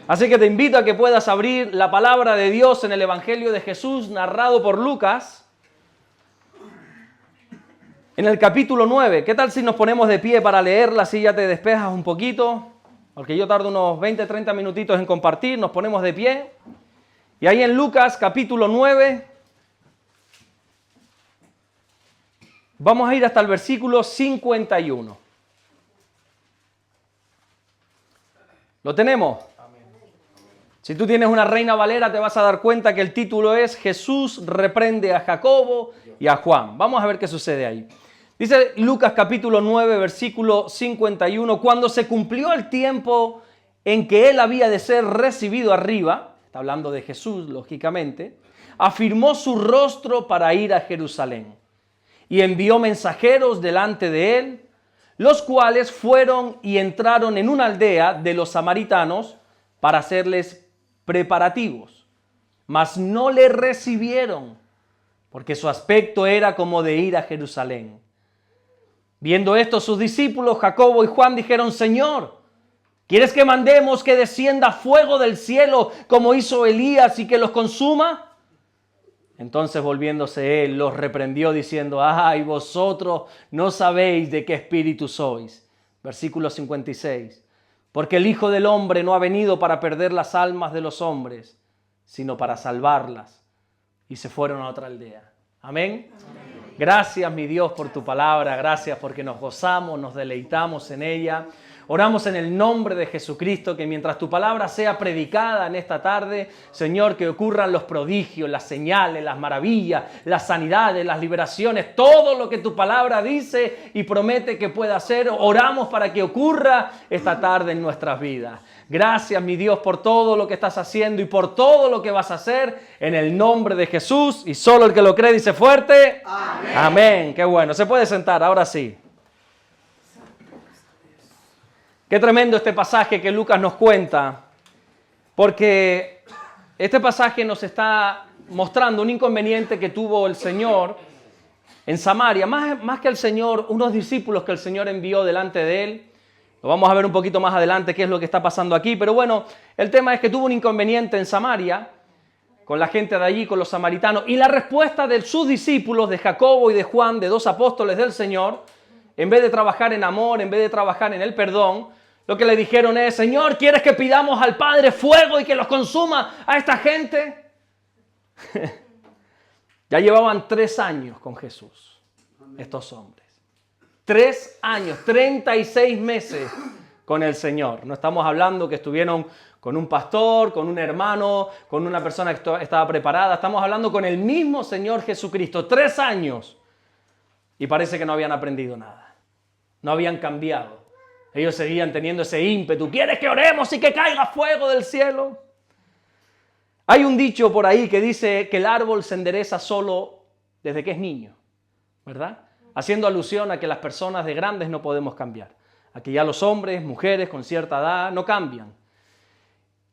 Así que te invito a que puedas abrir la palabra de Dios en el Evangelio de Jesús narrado por Lucas, en el capítulo 9. ¿Qué tal si nos ponemos de pie para leerla, así ya te despejas un poquito? Porque yo tardo unos 20-30 minutitos en compartir, nos ponemos de pie. Y ahí en Lucas capítulo 9, vamos a ir hasta el versículo 51. ¿Lo tenemos? Si tú tienes una Reina Valera, te vas a dar cuenta que el título es Jesús reprende a Jacobo y a Juan. Vamos a ver qué sucede ahí. Dice Lucas capítulo 9, versículo 51, cuando se cumplió el tiempo en que él había de ser recibido arriba, está hablando de Jesús, lógicamente, afirmó su rostro para ir a Jerusalén y envió mensajeros delante de él, los cuales fueron y entraron en una aldea de los samaritanos para hacerles preparativos, mas no le recibieron, porque su aspecto era como de ir a Jerusalén. Viendo esto, sus discípulos Jacobo y Juan dijeron: Señor, ¿quieres que mandemos que descienda fuego del cielo como hizo Elías y que los consuma? Entonces, volviéndose él, los reprendió diciendo: ay, vosotros no sabéis de qué espíritu sois. Versículo 56. Porque el Hijo del Hombre no ha venido para perder las almas de los hombres, sino para salvarlas. Y se fueron a otra aldea. Amén. Amén. Gracias, mi Dios, por tu palabra. Gracias porque nos gozamos, nos deleitamos en ella. Oramos en el nombre de Jesucristo que mientras tu palabra sea predicada en esta tarde, Señor, que ocurran los prodigios, las señales, las maravillas, las sanidades, las liberaciones, todo lo que tu palabra dice y promete que pueda hacer. Oramos para que ocurra esta tarde en nuestras vidas. Gracias, mi Dios, por todo lo que estás haciendo y por todo lo que vas a hacer en el nombre de Jesús. Y solo el que lo cree dice fuerte: amén. Amén. Qué bueno. Se puede sentar, ahora sí. Qué tremendo este pasaje que Lucas nos cuenta, porque este pasaje nos está mostrando un inconveniente que tuvo el Señor en Samaria, más que el Señor, unos discípulos que el Señor envió delante de él. Lo vamos a ver un poquito más adelante qué es lo que está pasando aquí, pero bueno, el tema es que tuvo un inconveniente en Samaria con la gente de allí, con los samaritanos, y la respuesta de sus discípulos, de Jacobo y de Juan, de dos apóstoles del Señor, en vez de trabajar en amor, en vez de trabajar en el perdón, lo que le dijeron es: Señor, ¿quieres que pidamos al Padre fuego y que los consuma a esta gente? Ya llevaban 3 años con Jesús, estos hombres. 3 años, 36 meses con el Señor. No estamos hablando que estuvieron con un pastor, con un hermano, con una persona que estaba preparada. Estamos hablando con el mismo Señor Jesucristo. 3 años. Y parece que no habían aprendido nada. No habían cambiado. Ellos seguían teniendo ese ímpetu. ¿Quieres que oremos y que caiga fuego del cielo? Hay un dicho por ahí que dice que el árbol se endereza solo desde que es niño, ¿verdad? Haciendo alusión a que las personas de grandes no podemos cambiar. A que ya los hombres, mujeres con cierta edad no cambian.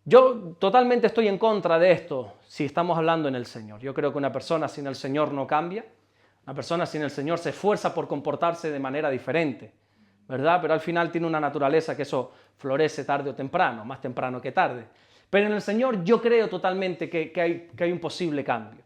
Yo totalmente estoy en contra de esto si estamos hablando en el Señor. Yo creo que una persona sin el Señor no cambia. Una persona sin el Señor se esfuerza por comportarse de manera diferente, ¿verdad? Pero al final tiene una naturaleza que eso florece tarde o temprano, más temprano que tarde. Pero en el Señor yo creo totalmente que hay un posible cambio.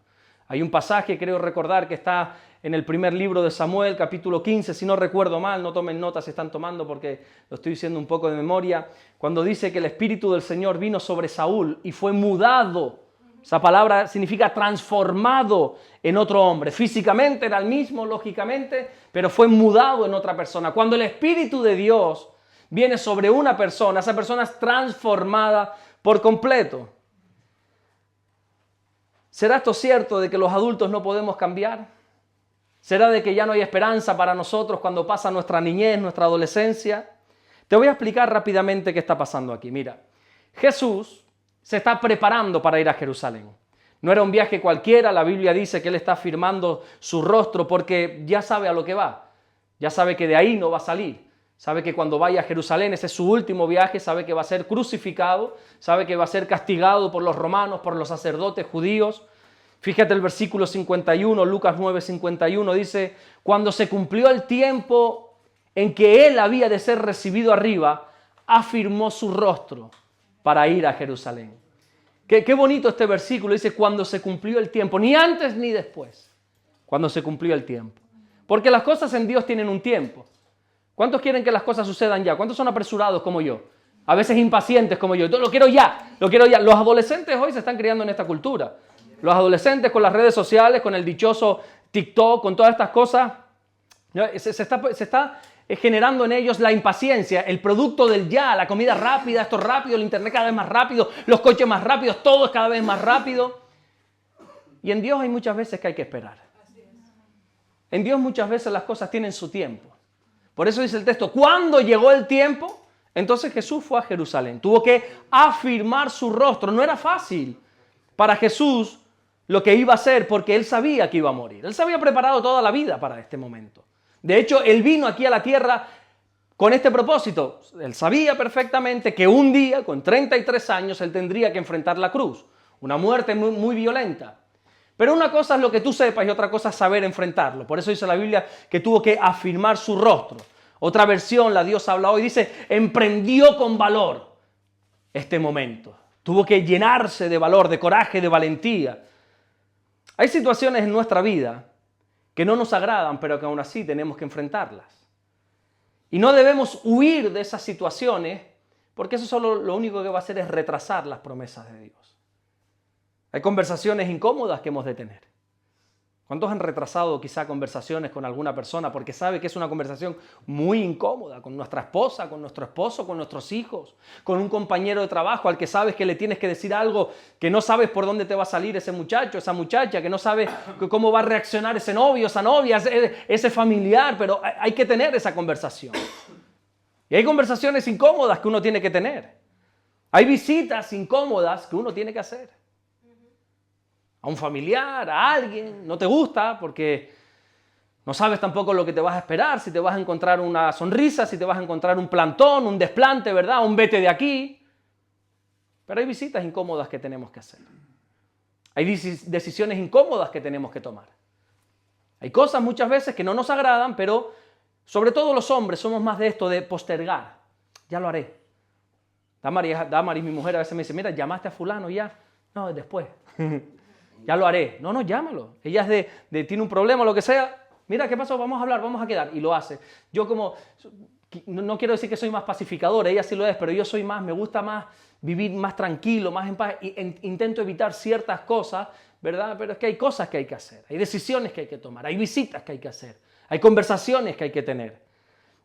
Hay un pasaje, creo recordar, que está en el primer libro de Samuel, capítulo 15, si no recuerdo mal, no tomen notas si están tomando porque lo estoy diciendo un poco de memoria, cuando dice que el Espíritu del Señor vino sobre Saúl y fue mudado. Esa palabra significa transformado en otro hombre. Físicamente era el mismo, lógicamente, pero fue mudado en otra persona. Cuando el Espíritu de Dios viene sobre una persona, esa persona es transformada por completo. ¿Será esto cierto de que los adultos no podemos cambiar? ¿Será de que ya no hay esperanza para nosotros cuando pasa nuestra niñez, nuestra adolescencia? Te voy a explicar rápidamente qué está pasando aquí. Mira, Jesús se está preparando para ir a Jerusalén. No era un viaje cualquiera, la Biblia dice que él está firmando su rostro porque ya sabe a lo que va. Ya sabe que de ahí no va a salir. Sabe que cuando vaya a Jerusalén, ese es su último viaje, sabe que va a ser crucificado, sabe que va a ser castigado por los romanos, por los sacerdotes judíos. Fíjate el versículo 51, Lucas 9:51, dice: cuando se cumplió el tiempo en que él había de ser recibido arriba, afirmó su rostro para ir a Jerusalén. Qué bonito este versículo, dice cuando se cumplió el tiempo, ni antes ni después, cuando se cumplió el tiempo. Porque las cosas en Dios tienen un tiempo. ¿Cuántos quieren que las cosas sucedan ya? ¿Cuántos son apresurados como yo? A veces impacientes como yo. Lo quiero ya, lo quiero ya. Los adolescentes hoy se están criando en esta cultura. Los adolescentes con las redes sociales, con el dichoso TikTok, con todas estas cosas, se está generando en ellos la impaciencia, el producto del ya, la comida rápida, esto rápido, el internet cada vez más rápido, los coches más rápidos, todo es cada vez más rápido. Y en Dios hay muchas veces que hay que esperar. En Dios muchas veces las cosas tienen su tiempo. Por eso dice el texto, cuando llegó el tiempo, entonces Jesús fue a Jerusalén. Tuvo que afirmar su rostro. No era fácil para Jesús lo que iba a hacer porque él sabía que iba a morir. Él se había preparado toda la vida para este momento. De hecho, él vino aquí a la tierra con este propósito. Él sabía perfectamente que un día, con 33 años, él tendría que enfrentar la cruz. Una muerte muy, muy violenta. Pero una cosa es lo que tú sepas y otra cosa es saber enfrentarlo. Por eso dice la Biblia que tuvo que afirmar su rostro. Otra versión, la Dios habla hoy, dice, emprendió con valor este momento. Tuvo que llenarse de valor, de coraje, de valentía. Hay situaciones en nuestra vida que no nos agradan, pero que aún así tenemos que enfrentarlas. Y no debemos huir de esas situaciones, porque eso solo lo único que va a hacer es retrasar las promesas de Dios. Hay conversaciones incómodas que hemos de tener. ¿Cuántos han retrasado quizá conversaciones con alguna persona porque sabe que es una conversación muy incómoda con nuestra esposa, con nuestro esposo, con nuestros hijos, con un compañero de trabajo al que sabes que le tienes que decir algo que no sabes por dónde te va a salir ese muchacho, esa muchacha, que no sabes cómo va a reaccionar ese novio, esa novia, ese familiar, pero hay que tener esa conversación. Y hay conversaciones incómodas que uno tiene que tener. Hay visitas incómodas que uno tiene que hacer. A un familiar, a alguien, no te gusta porque no sabes tampoco lo que te vas a esperar, si te vas a encontrar una sonrisa, si te vas a encontrar un plantón, un desplante, ¿verdad? Un vete de aquí. Pero hay visitas incómodas que tenemos que hacer. Hay decisiones incómodas que tenemos que tomar. Hay cosas muchas veces que no nos agradan, pero sobre todo los hombres somos más de esto, de postergar. Ya lo haré. Damaris, mi mujer, a veces me dice, mira, llamaste a fulano ya. No, después. Ya lo haré. No, llámalo. Ella es tiene un problema o lo que sea. Mira, ¿qué pasó? Vamos a hablar, vamos a quedar. Y lo hace. Yo como, no quiero decir que soy más pacificador, ella sí lo es, pero yo soy más, me gusta más vivir más tranquilo, más en paz. Intento evitar ciertas cosas, ¿verdad? Pero es que hay cosas que hay que hacer. Hay decisiones que hay que tomar. Hay visitas que hay que hacer. Hay conversaciones que hay que tener.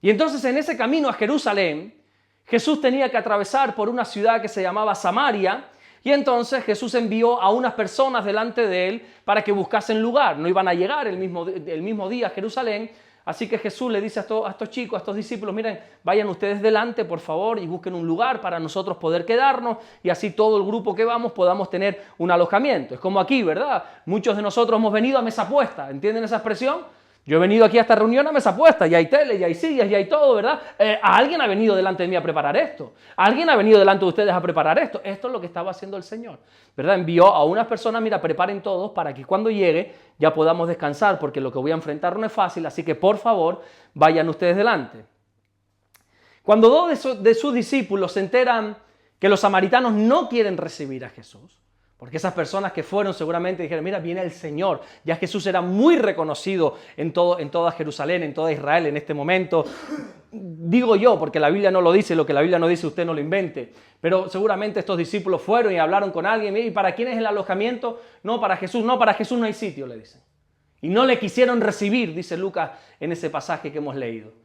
Y entonces en ese camino a Jerusalén, Jesús tenía que atravesar por una ciudad que se llamaba Samaria. Y entonces Jesús envió a unas personas delante de él para que buscasen lugar. No iban a llegar el mismo día a Jerusalén. Así que Jesús le dice a estos chicos, a estos discípulos, miren, vayan ustedes delante, por favor, y busquen un lugar para nosotros poder quedarnos. Y así todo el grupo que vamos podamos tener un alojamiento. Es como aquí, ¿verdad? Muchos de nosotros hemos venido a mesa puesta. ¿Entienden esa expresión? Yo he venido aquí a esta reunión a mesa puesta, ya hay tele, ya hay sillas, ya hay todo, ¿verdad? Alguien ha venido delante de mí a preparar esto. Alguien ha venido delante de ustedes a preparar esto. Esto es lo que estaba haciendo el Señor, ¿verdad? Envió a unas personas, mira, preparen todos para que cuando llegue ya podamos descansar, porque lo que voy a enfrentar no es fácil, así que por favor, vayan ustedes delante. Cuando dos de sus discípulos se enteran que los samaritanos no quieren recibir a Jesús, porque esas personas que fueron seguramente dijeron, mira, viene el Señor. Ya Jesús era muy reconocido en toda Jerusalén, en toda Israel en este momento. Digo yo, porque la Biblia no lo dice, lo que la Biblia no dice usted no lo invente. Pero seguramente estos discípulos fueron y hablaron con alguien. ¿Y para quién es el alojamiento? No, para Jesús no hay sitio, le dicen. Y no le quisieron recibir, dice Lucas en ese pasaje que hemos leído.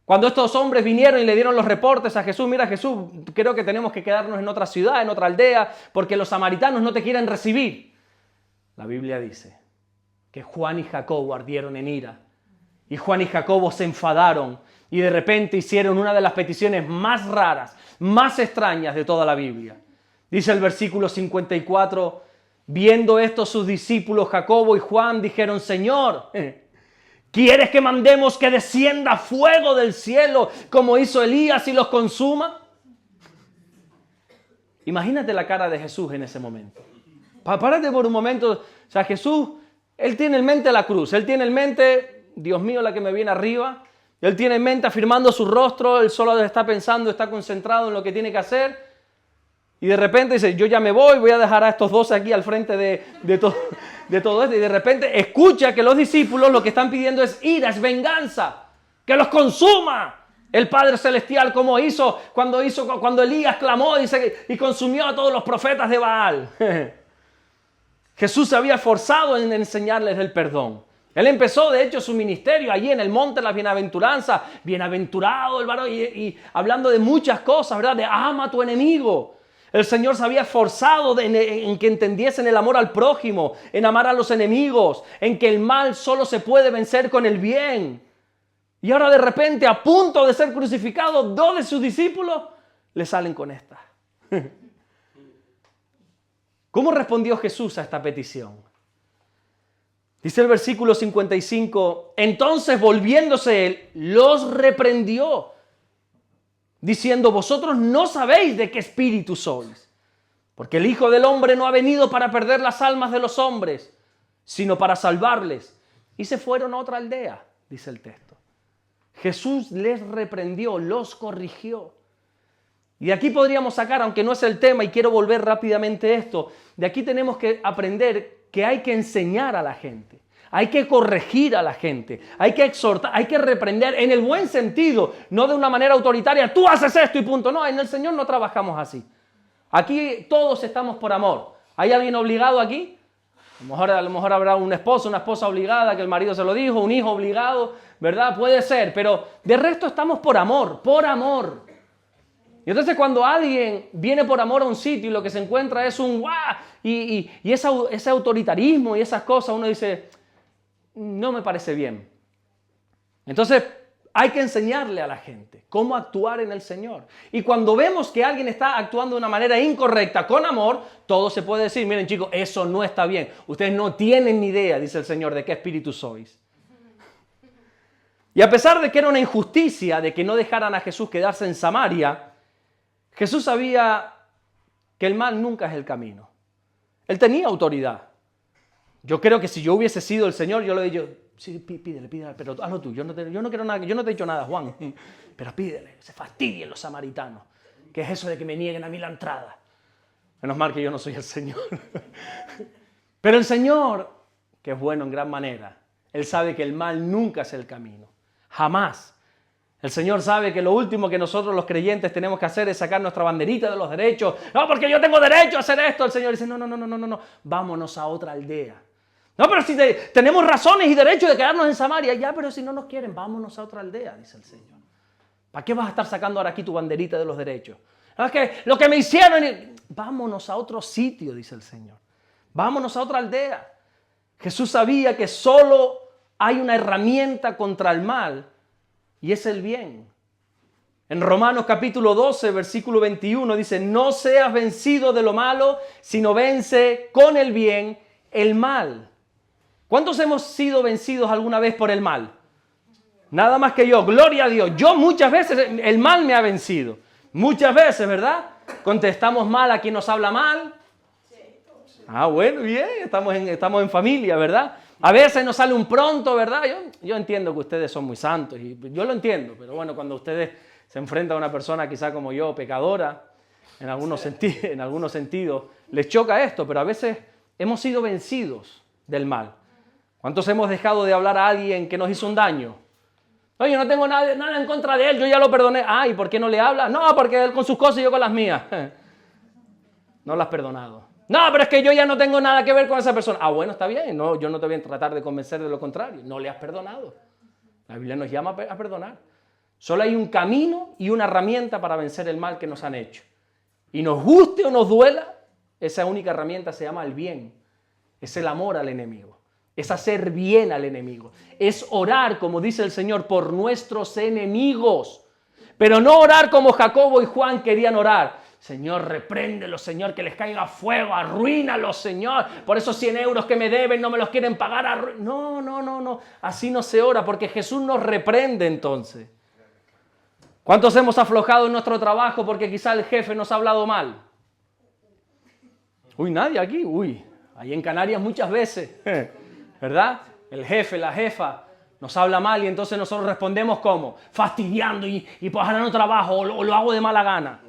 Cuando estos hombres vinieron y le dieron los reportes a Jesús, mira Jesús, creo que tenemos que quedarnos en otra ciudad, en otra aldea, porque los samaritanos no te quieren recibir. La Biblia dice que Juan y Jacobo ardieron en ira. Y Juan y Jacobo se enfadaron y de repente hicieron una de las peticiones más raras, más extrañas de toda la Biblia. Dice el versículo 54, viendo esto sus discípulos Jacobo y Juan dijeron, Señor, ¿quieres que mandemos que descienda fuego del cielo como hizo Elías y los consuma? Imagínate la cara de Jesús en ese momento. Párate por un momento. O sea, Jesús, Él tiene en mente la cruz. Él tiene en mente, Dios mío, la que me viene arriba. Él tiene en mente afirmando su rostro. Él solo está pensando, está concentrado en lo que tiene que hacer. Y de repente dice, yo ya me voy a dejar a estos 12 aquí al frente de todo esto. Y de repente escucha que los discípulos lo que están pidiendo es ira, es venganza, que los consuma. El Padre Celestial como hizo cuando Elías clamó y consumió a todos los profetas de Baal. Jesús se había esforzado en enseñarles el perdón. Él empezó, de hecho, su ministerio allí en el monte de las bienaventuranzas. Bienaventurado el varón, y hablando de muchas cosas, ¿verdad? De ama a tu enemigo. El Señor se había esforzado en que entendiesen el amor al prójimo, en amar a los enemigos, en que el mal solo se puede vencer con el bien. Y ahora de repente, a punto de ser crucificado, 2 de sus discípulos le salen con esta. ¿Cómo respondió Jesús a esta petición? Dice el versículo 55, entonces volviéndose él, los reprendió, diciendo, vosotros no sabéis de qué espíritu sois, porque el Hijo del Hombre no ha venido para perder las almas de los hombres, sino para salvarles. Y se fueron a otra aldea, dice el texto. Jesús les reprendió, los corrigió. Y de aquí podríamos sacar, aunque no es el tema, y quiero volver rápidamente a esto, de aquí tenemos que aprender que hay que enseñar a la gente, hay que corregir a la gente, hay que exhortar, hay que reprender en el buen sentido, no de una manera autoritaria, tú haces esto y punto. No, en el Señor no trabajamos así. Aquí todos estamos por amor. ¿Hay alguien obligado aquí? A lo mejor habrá un esposo, una esposa obligada, que el marido se lo dijo, un hijo obligado, ¿verdad? Puede ser, pero de resto estamos por amor, por amor. Y entonces cuando alguien viene por amor a un sitio y lo que se encuentra es un ¡guau! Y ese autoritarismo y esas cosas, uno dice, no me parece bien. Entonces hay que enseñarle a la gente cómo actuar en el Señor. Y cuando vemos que alguien está actuando de una manera incorrecta, con amor, todo se puede decir, miren chicos, eso no está bien. Ustedes no tienen ni idea, dice el Señor, de qué espíritu sois. Y a pesar de que era una injusticia de que no dejaran a Jesús quedarse en Samaria, Jesús sabía que el mal nunca es el camino. Él tenía autoridad. Yo creo que si yo hubiese sido el Señor, yo le diría, sí, pídele, pero hazlo tú. Yo no quiero nada, yo no te he dicho nada, Juan. Pero pídele, se fastidien los samaritanos. ¿Qué es eso de que me nieguen a mí la entrada? Menos mal que yo no soy el Señor. Pero el Señor, que es bueno en gran manera, Él sabe que el mal nunca es el camino. Jamás. El Señor sabe que lo último que nosotros los creyentes tenemos que hacer es sacar nuestra banderita de los derechos. No, porque yo tengo derecho a hacer esto. El Señor dice, no, vámonos a otra aldea. No, pero si tenemos razones y derechos de quedarnos en Samaria, ya, pero si no nos quieren, vámonos a otra aldea, dice el Señor. ¿Para qué vas a estar sacando ahora aquí tu banderita de los derechos? No, es que lo que me hicieron, vámonos a otro sitio, dice el Señor. Vámonos a otra aldea. Jesús sabía que solo hay una herramienta contra el mal, y es el bien. En Romanos capítulo 12, versículo 21 dice, no seas vencido de lo malo, sino vence con el bien el mal. ¿Cuántos hemos sido vencidos alguna vez por el mal? Nada más que yo, gloria a Dios. Yo muchas veces, el mal me ha vencido. Muchas veces, ¿verdad? Contestamos mal a quien nos habla mal. Ah, bueno, bien, estamos en familia, ¿verdad? A veces nos sale un pronto, ¿verdad? Yo entiendo que ustedes son muy santos, y yo lo entiendo, pero bueno, cuando ustedes se enfrentan a una persona quizá como yo, pecadora, en algunos sentidos, les choca esto, pero a veces hemos sido vencidos del mal. ¿Cuántos hemos dejado de hablar a alguien que nos hizo un daño? No, yo no tengo nada en contra de él, yo ya lo perdoné. Ah, ¿y por qué no le hablas? No, porque él con sus cosas y yo con las mías. No las has perdonado. No, pero es que yo ya no tengo nada que ver con esa persona. Ah, bueno, está bien. No, yo no te voy a tratar de convencer de lo contrario. No le has perdonado. La Biblia nos llama a perdonar. Solo hay un camino y una herramienta para vencer el mal que nos han hecho. Y nos guste o nos duela, esa única herramienta se llama el bien. Es el amor al enemigo. Es hacer bien al enemigo. Es orar, como dice el Señor, por nuestros enemigos. Pero no orar como Jacobo y Juan querían orar. Señor, repréndelos, Señor, que les caiga fuego, arruínalos, Señor. Por esos 100 euros que me deben, no me los quieren pagar. No. Así no se ora, porque Jesús nos reprende entonces. ¿Cuántos hemos aflojado en nuestro trabajo porque quizá el jefe nos ha hablado mal? Uy, nadie aquí. Uy, ahí en Canarias muchas veces, ¿verdad? El jefe, la jefa nos habla mal y entonces nosotros respondemos ¿cómo? Fastidiando y pues ahora no trabajo o lo hago de mala gana.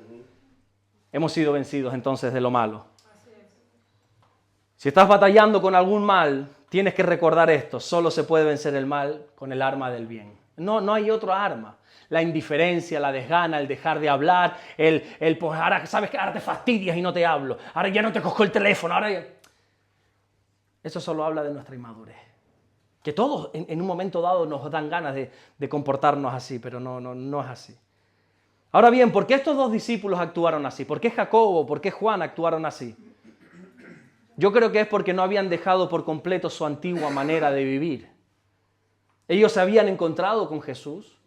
hemos sido vencidos entonces de lo malo. Si estás batallando con algún mal, tienes que recordar esto. Solo se puede vencer el mal con el arma del bien. No hay otra arma. La indiferencia, la desgana, el dejar de hablar, pues ahora sabes que ahora te fastidias y no te hablo. Ahora ya no te cojo el teléfono. Eso solo habla de nuestra inmadurez. Que todos en un momento dado nos dan ganas de comportarnos así, pero no es así. Ahora bien, ¿por qué estos dos discípulos actuaron así? ¿Por qué Jacobo, por qué Juan actuaron así? Yo creo que es porque no habían dejado por completo su antigua manera de vivir. Ellos se habían encontrado con Jesús,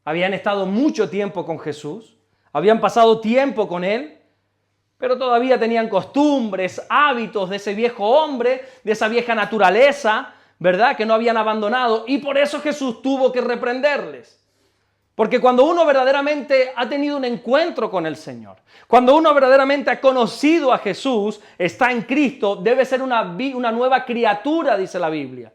habían estado mucho tiempo con Jesús, habían pasado tiempo con Él, pero todavía tenían costumbres, hábitos de ese viejo hombre, de esa vieja naturaleza, ¿verdad? Que no habían abandonado, y por eso Jesús tuvo que reprenderles. Porque cuando uno verdaderamente ha tenido un encuentro con el Señor, cuando uno verdaderamente ha conocido a Jesús, está en Cristo, debe ser una nueva criatura, dice la Biblia.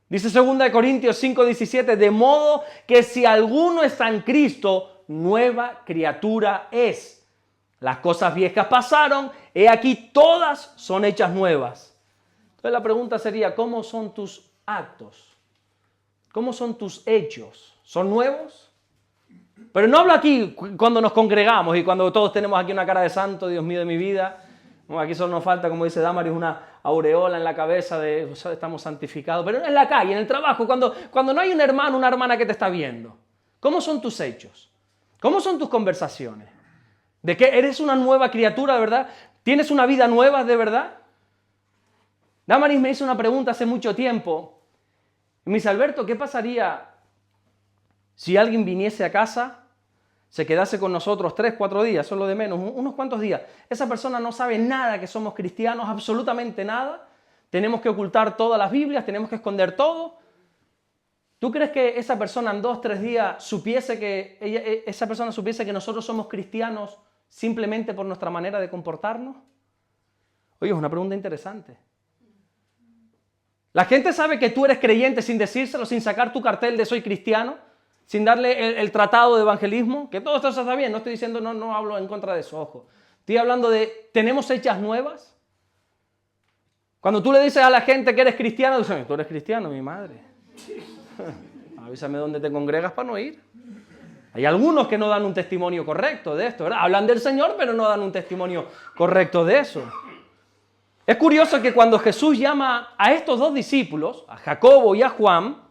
Dice 2 Corintios 5:17, de modo que si alguno está en Cristo, nueva criatura es. Las cosas viejas pasaron, he aquí todas son hechas nuevas. Entonces la pregunta sería, ¿cómo son tus actos? ¿Cómo son tus hechos? ¿Son nuevos? Pero no hablo aquí cuando nos congregamos y cuando todos tenemos aquí una cara de santo, Dios mío de mi vida. Aquí solo nos falta, como dice Damaris, una aureola en la cabeza de estamos santificados. Pero en la calle, en el trabajo, cuando no hay un hermano, una hermana que te está viendo. ¿Cómo son tus hechos? ¿Cómo son tus conversaciones? ¿De qué eres una nueva criatura de verdad? ¿Tienes una vida nueva de verdad? Damaris me hizo una pregunta hace mucho tiempo. Y me dice, Alberto, ¿qué pasaría si alguien viniese a casa, se quedase con nosotros 3, 4 días, solo de menos, unos cuantos días? Esa persona no sabe nada que somos cristianos, absolutamente nada. Tenemos que ocultar todas las Biblias, tenemos que esconder todo. ¿Tú crees que esa persona en 2, 3 días esa persona supiese que nosotros somos cristianos simplemente por nuestra manera de comportarnos? Oye, es una pregunta interesante. ¿La gente sabe que tú eres creyente sin decírselo, sin sacar tu cartel de soy cristiano? Sin darle el tratado de evangelismo, que todo esto está bien, no estoy diciendo, no hablo en contra de eso, ojo. Estoy hablando de, ¿tenemos hechas nuevas? Cuando tú le dices a la gente que eres cristiano, dicen, tú eres cristiano, mi madre. Avísame dónde te congregas para no ir. Hay algunos que no dan un testimonio correcto de esto, ¿verdad? Hablan del Señor, pero no dan un testimonio correcto de eso. Es curioso que cuando Jesús llama a estos dos discípulos, a Jacobo y a Juan,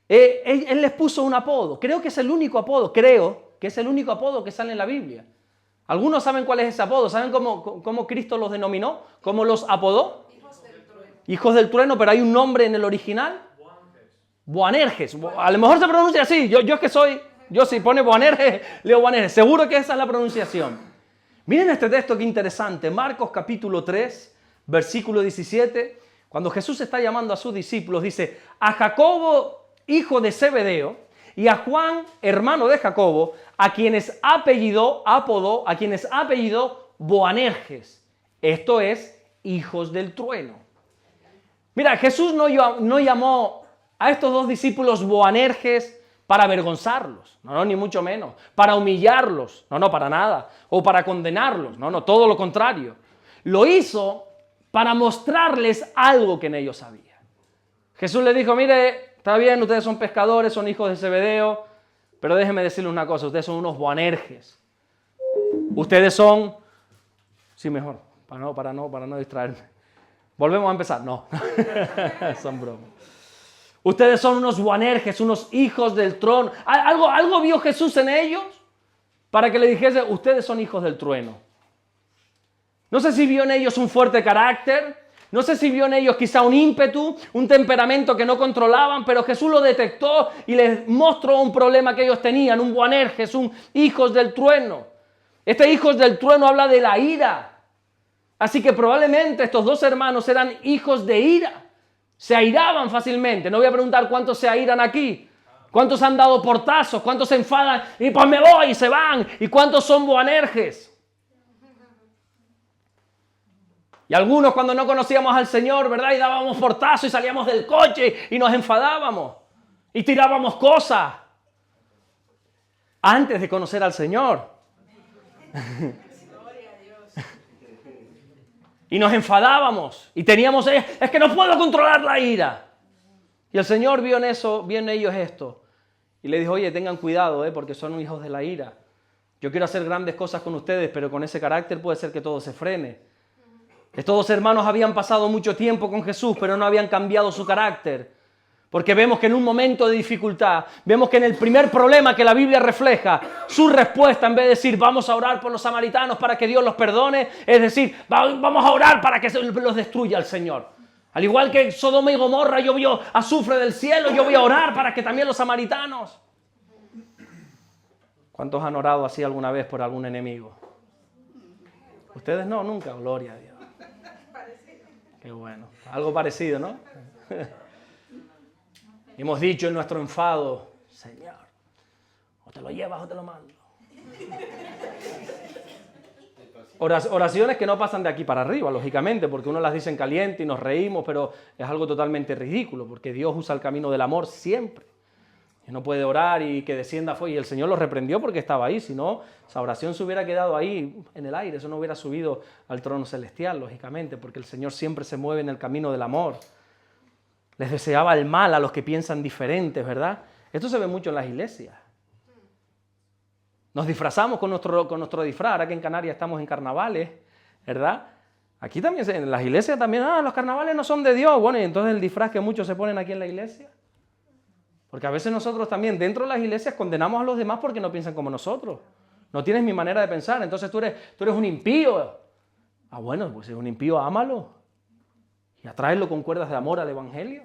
él les puso un apodo. Creo que es el único apodo que sale en la Biblia. ¿Algunos saben cuál es ese apodo? ¿Saben cómo Cristo los denominó? ¿Cómo los apodó? Hijos del trueno, pero hay un nombre en el original. Boanerges. A lo mejor se pronuncia así. Yo si pone Boanerges, leo Boanerges. Seguro que esa es la pronunciación. Miren este texto, qué interesante. Marcos capítulo 3, versículo 17. Cuando Jesús está llamando a sus discípulos, dice, a Jacobo, hijo de Zebedeo, y a Juan, hermano de Jacobo, a quienes apodó Boanerges. Esto es, hijos del trueno. Mira, Jesús no llamó a estos dos discípulos Boanerges para avergonzarlos, no, ni mucho menos, para humillarlos, no, para nada, o para condenarlos, no, todo lo contrario. Lo hizo para mostrarles algo que en ellos había. Jesús les dijo, mire, está bien, ustedes son pescadores, son hijos de Zebedeo, pero déjenme decirles una cosa, ustedes son unos Boanerges. Ustedes son, sí, mejor, para no distraerme. Volvemos a empezar, no, son bromas. Ustedes son unos Boanerges, unos hijos del trueno. ¿Algo vio Jesús en ellos para que le dijese, ustedes son hijos del trueno? No sé si vio en ellos un fuerte carácter, no sé si vio en ellos quizá un ímpetu, un temperamento que no controlaban, pero Jesús lo detectó y les mostró un problema que ellos tenían, un Boanerges, un hijos del trueno. Este hijos del trueno habla de la ira. Así que probablemente estos dos hermanos eran hijos de ira. Se airaban fácilmente. No voy a preguntar cuántos se airan aquí. ¿Cuántos han dado portazos? ¿Cuántos se enfadan? Y pues me voy y se van. ¿Y cuántos son Boanerges? Y algunos cuando no conocíamos al Señor, ¿verdad? Y dábamos portazos y salíamos del coche y nos enfadábamos. Y tirábamos cosas. Antes de conocer al Señor. Y nos enfadábamos y teníamos, es que no puedo controlar la ira. Y el Señor vio en ellos esto. Y le dijo, oye, tengan cuidado, porque son hijos de la ira. Yo quiero hacer grandes cosas con ustedes, pero con ese carácter puede ser que todo se frene. Estos dos hermanos habían pasado mucho tiempo con Jesús, pero no habían cambiado su carácter. Porque vemos que en un momento de dificultad, vemos que en el primer problema que la Biblia refleja, su respuesta, en vez de decir, vamos a orar por los samaritanos para que Dios los perdone, es decir, vamos a orar para que los destruya el Señor. Al igual que Sodoma y Gomorra llovió azufre del cielo, yo voy a orar para que también los samaritanos. ¿Cuántos han orado así alguna vez por algún enemigo? Ustedes no, nunca, gloria a Dios. Qué bueno, algo parecido, ¿no? Hemos dicho en nuestro enfado, Señor, o te lo llevas o te lo mando. Oraciones que no pasan de aquí para arriba, lógicamente, porque uno las dice en caliente y nos reímos, pero es algo totalmente ridículo, porque Dios usa el camino del amor siempre. Y no puede orar y que descienda fuego. Y el Señor lo reprendió porque estaba ahí, si no, esa oración se hubiera quedado ahí en el aire, eso no hubiera subido al trono celestial, lógicamente, porque el Señor siempre se mueve en el camino del amor. Les deseaba el mal a los que piensan diferentes, ¿verdad? Esto se ve mucho en las iglesias. Nos disfrazamos con nuestro disfraz, ahora que en Canarias estamos en carnavales, ¿verdad? Aquí también, en las iglesias también, los carnavales no son de Dios. Bueno, y entonces el disfraz que muchos se ponen aquí en la iglesia. Porque a veces nosotros también dentro de las iglesias condenamos a los demás porque no piensan como nosotros. No tienes mi manera de pensar, entonces tú eres un impío. Ah, bueno, pues si es un impío, ámalo. Y atráelo con cuerdas de amor al evangelio.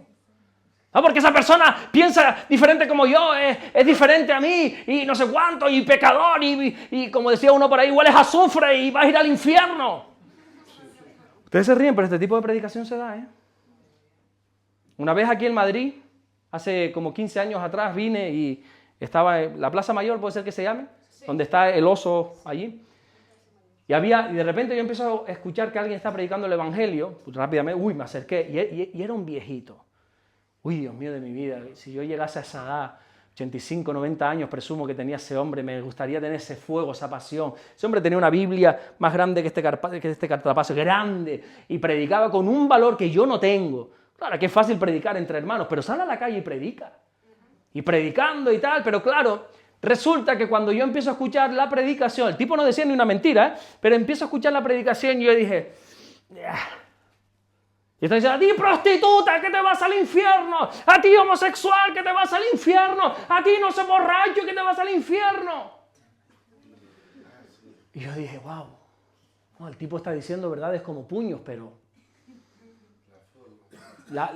Ah, porque esa persona piensa diferente como yo, es diferente a mí, y no sé cuánto, y pecador, y como decía uno por ahí, hueles a azufre y vas a ir al infierno. Ustedes se ríen, pero este tipo de predicación se da, Una vez aquí en Madrid, hace como 15 años atrás, vine y estaba en la Plaza Mayor, puede ser que se llame, sí, donde está el oso allí. Y de repente yo empiezo a escuchar que alguien está predicando el evangelio, pues rápidamente, me acerqué, y era un viejito. Dios mío de mi vida, si yo llegase a esa edad, 85, 90 años, presumo que tenía ese hombre, me gustaría tener ese fuego, esa pasión. Ese hombre tenía una Biblia más grande que este cartapacio, grande, y predicaba con un valor que yo no tengo. Claro, que es fácil predicar entre hermanos, pero sale a la calle y predica. Y predicando y tal, pero claro, resulta que cuando yo empiezo a escuchar la predicación, el tipo no decía ni una mentira, pero empiezo a escuchar la predicación y yo dije, y está diciendo, a ti prostituta, que te vas al infierno, a ti homosexual, que te vas al infierno, a ti no sé borracho, que te vas al infierno. Y yo dije, wow, no, el tipo está diciendo verdades como puños, pero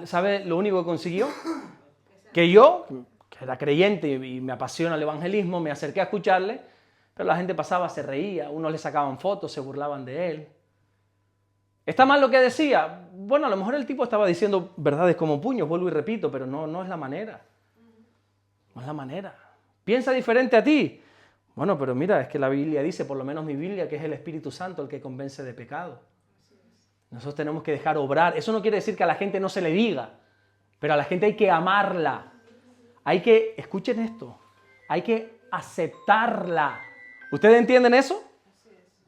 ¿sabe lo único que consiguió? Que yo, que era creyente y me apasiona el evangelismo, me acerqué a escucharle, pero la gente pasaba, se reía, unos le sacaban fotos, se burlaban de él. ¿Está mal lo que decía? Bueno, a lo mejor el tipo estaba diciendo verdades como puños, vuelvo y repito, pero no es la manera. No es la manera. ¿Piensa diferente a ti? Bueno, pero mira, es que la Biblia dice, por lo menos mi Biblia, que es el Espíritu Santo el que convence de pecado. Nosotros tenemos que dejar obrar. Eso no quiere decir que a la gente no se le diga, pero a la gente hay que amarla. Hay que, escuchen esto, hay que aceptarla. ¿Ustedes entienden eso?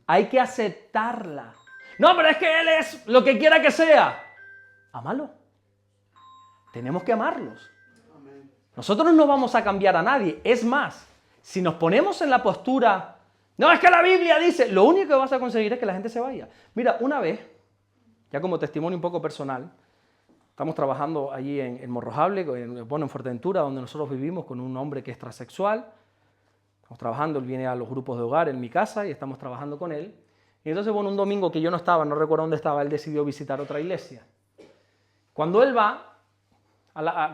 Hay que aceptarla. No, pero es que él es lo que quiera que sea. Ámalo. Tenemos que amarlos. Nosotros no vamos a cambiar a nadie. Es más, si nos ponemos en la postura, no, es que la Biblia dice, lo único que vas a conseguir es que la gente se vaya. Mira, una vez, ya como testimonio un poco personal, estamos trabajando allí en Morrojable, en Fuerteventura, donde nosotros vivimos, con un hombre que es transexual. Estamos trabajando, él viene a los grupos de hogar en mi casa y estamos trabajando con él. Y entonces, bueno, un domingo que yo no estaba, no recuerdo dónde estaba, él decidió visitar otra iglesia. Cuando él va,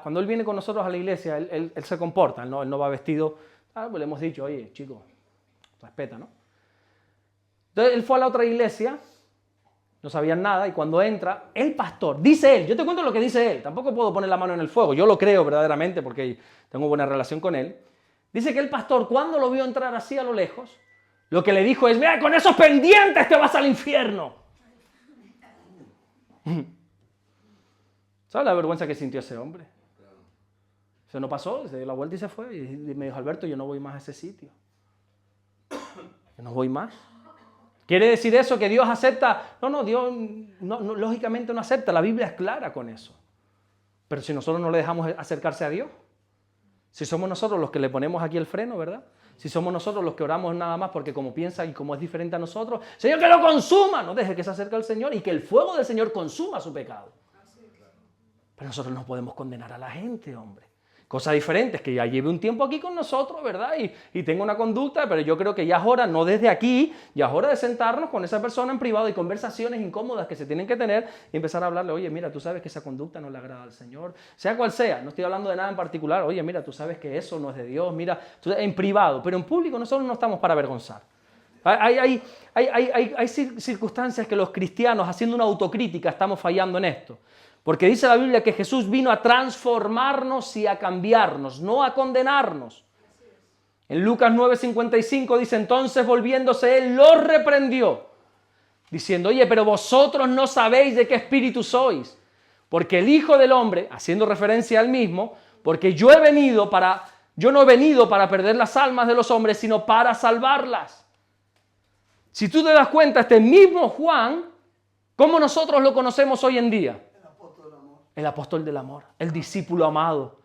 cuando él viene con nosotros a la iglesia, él se comporta, él no va vestido, pues le hemos dicho, oye, chico, respeta, ¿no? Entonces él fue a la otra iglesia, no sabían nada, y cuando entra, el pastor, dice él, yo te cuento lo que dice él, tampoco puedo poner la mano en el fuego, yo lo creo verdaderamente porque tengo buena relación con él. Dice que el pastor, cuando lo vio entrar así a lo lejos, lo que le dijo es, mira, con esos pendientes te vas al infierno. ¿Sabes la vergüenza que sintió ese hombre? Se no pasó, se dio la vuelta y se fue. Y me dijo, Alberto, yo no voy más a ese sitio. Yo no voy más. ¿Quiere decir eso que Dios acepta? No, Dios lógicamente no acepta. La Biblia es clara con eso. Pero si nosotros no le dejamos acercarse a Dios, si somos nosotros los que le ponemos aquí el freno, ¿verdad? Si somos nosotros los que oramos nada más porque como piensa y como es diferente a nosotros, Señor, que lo consuma. No deje que se acerque al Señor y que el fuego del Señor consuma su pecado. Pero nosotros no podemos condenar a la gente, hombre. Cosa diferente es que ya lleve un tiempo aquí con nosotros, ¿verdad? Y tenga una conducta, pero yo creo que ya es hora, no desde aquí, ya es hora de sentarnos con esa persona en privado y conversaciones incómodas que se tienen que tener y empezar a hablarle, oye, mira, tú sabes que esa conducta no le agrada al Señor, sea cual sea, no estoy hablando de nada en particular, oye, mira, tú sabes que eso no es de Dios, mira, en privado, pero en público nosotros no estamos para avergonzar. Hay circunstancias que los cristianos, haciendo una autocrítica, estamos fallando en esto. Porque dice la Biblia que Jesús vino a transformarnos y a cambiarnos, no a condenarnos. En Lucas 9:55 dice, entonces volviéndose él, los reprendió, diciendo, oye, pero vosotros no sabéis de qué espíritu sois, porque el Hijo del Hombre, haciendo referencia al mismo, porque yo no he venido para perder las almas de los hombres, sino para salvarlas. Si tú te das cuenta, este mismo Juan, ¿cómo nosotros lo conocemos hoy en día? El apóstol del amor, el discípulo amado,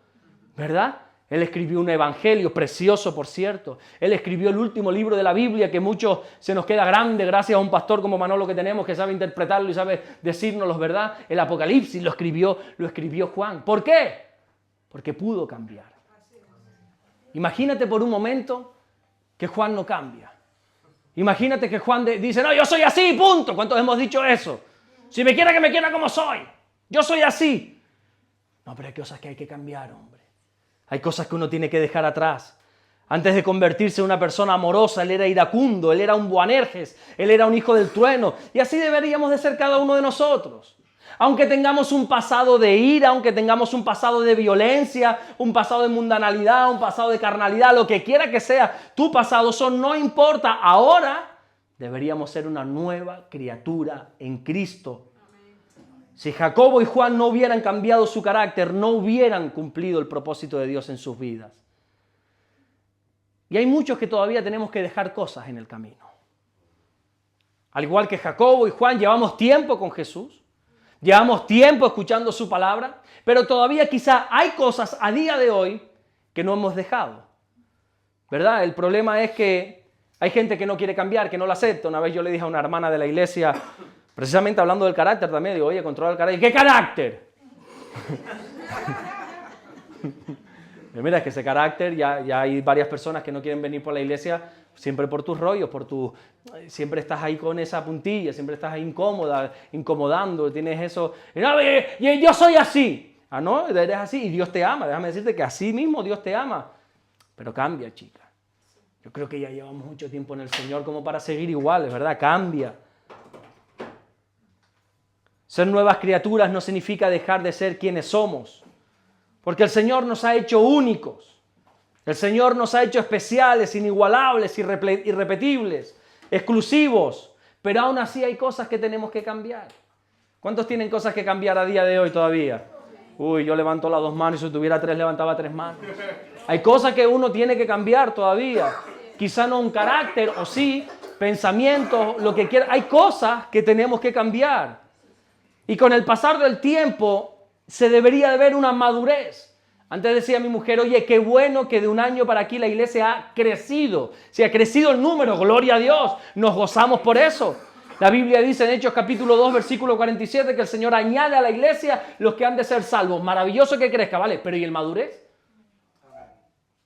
¿verdad? Él escribió un evangelio precioso, por cierto. Él escribió el último libro de la Biblia que mucho se nos queda grande gracias a un pastor como Manolo que tenemos que sabe interpretarlo y sabe decírnoslo, ¿verdad? El Apocalipsis lo escribió Juan. ¿Por qué? Porque pudo cambiar. Imagínate por un momento que Juan no cambia. Imagínate que Juan dice, no, yo soy así, punto. ¿Cuántos hemos dicho eso? Si me quiera, que me quiera como soy. Yo soy así. No, pero hay cosas que hay que cambiar, hombre. Hay cosas que uno tiene que dejar atrás. Antes de convertirse en una persona amorosa, él era iracundo, él era un Boanerges, él era un hijo del trueno. Y así deberíamos de ser cada uno de nosotros. Aunque tengamos un pasado de ira, aunque tengamos un pasado de violencia, un pasado de mundanalidad, un pasado de carnalidad, lo que quiera que sea tu pasado, eso no importa. Ahora deberíamos ser una nueva criatura en Cristo. Si Jacobo y Juan no hubieran cambiado su carácter, no hubieran cumplido el propósito de Dios en sus vidas. Y hay muchos que todavía tenemos que dejar cosas en el camino. Al igual que Jacobo y Juan, llevamos tiempo con Jesús, llevamos tiempo escuchando su palabra, pero todavía quizá hay cosas a día de hoy que no hemos dejado. ¿Verdad? El problema es que hay gente que no quiere cambiar, que no la acepta. Una vez yo le dije a una hermana de la iglesia, precisamente hablando del carácter también, digo, oye, controla el carácter. ¿Qué carácter? Mira, es que ese carácter, ya hay varias personas que no quieren venir por la iglesia siempre por tus rollos, siempre estás ahí con esa puntilla, siempre estás ahí incomodando, tienes eso. No, yo soy así. Ah, no, eres así y Dios te ama. Déjame decirte que así mismo Dios te ama. Pero cambia, chica. Yo creo que ya llevamos mucho tiempo en el Señor como para seguir iguales, ¿verdad? Cambia. Ser nuevas criaturas no significa dejar de ser quienes somos, porque el Señor nos ha hecho únicos, el Señor nos ha hecho especiales, inigualables, irrepetibles, exclusivos, pero aún así hay cosas que tenemos que cambiar. ¿Cuántos tienen cosas que cambiar a día de hoy todavía? Uy, yo levanto las 2 manos y si tuviera 3 levantaba 3 manos. Hay cosas que uno tiene que cambiar todavía, quizá no un carácter o sí, pensamientos, lo que quiera. Hay cosas que tenemos que cambiar. Y con el pasar del tiempo se debería de ver una madurez. Antes decía mi mujer, oye, qué bueno que de un año para aquí la iglesia ha crecido. Si ha crecido el número, gloria a Dios, nos gozamos por eso. La Biblia dice en Hechos capítulo 2, versículo 47, que el Señor añade a la iglesia los que han de ser salvos. Maravilloso que crezca, ¿vale? Pero ¿y el madurez?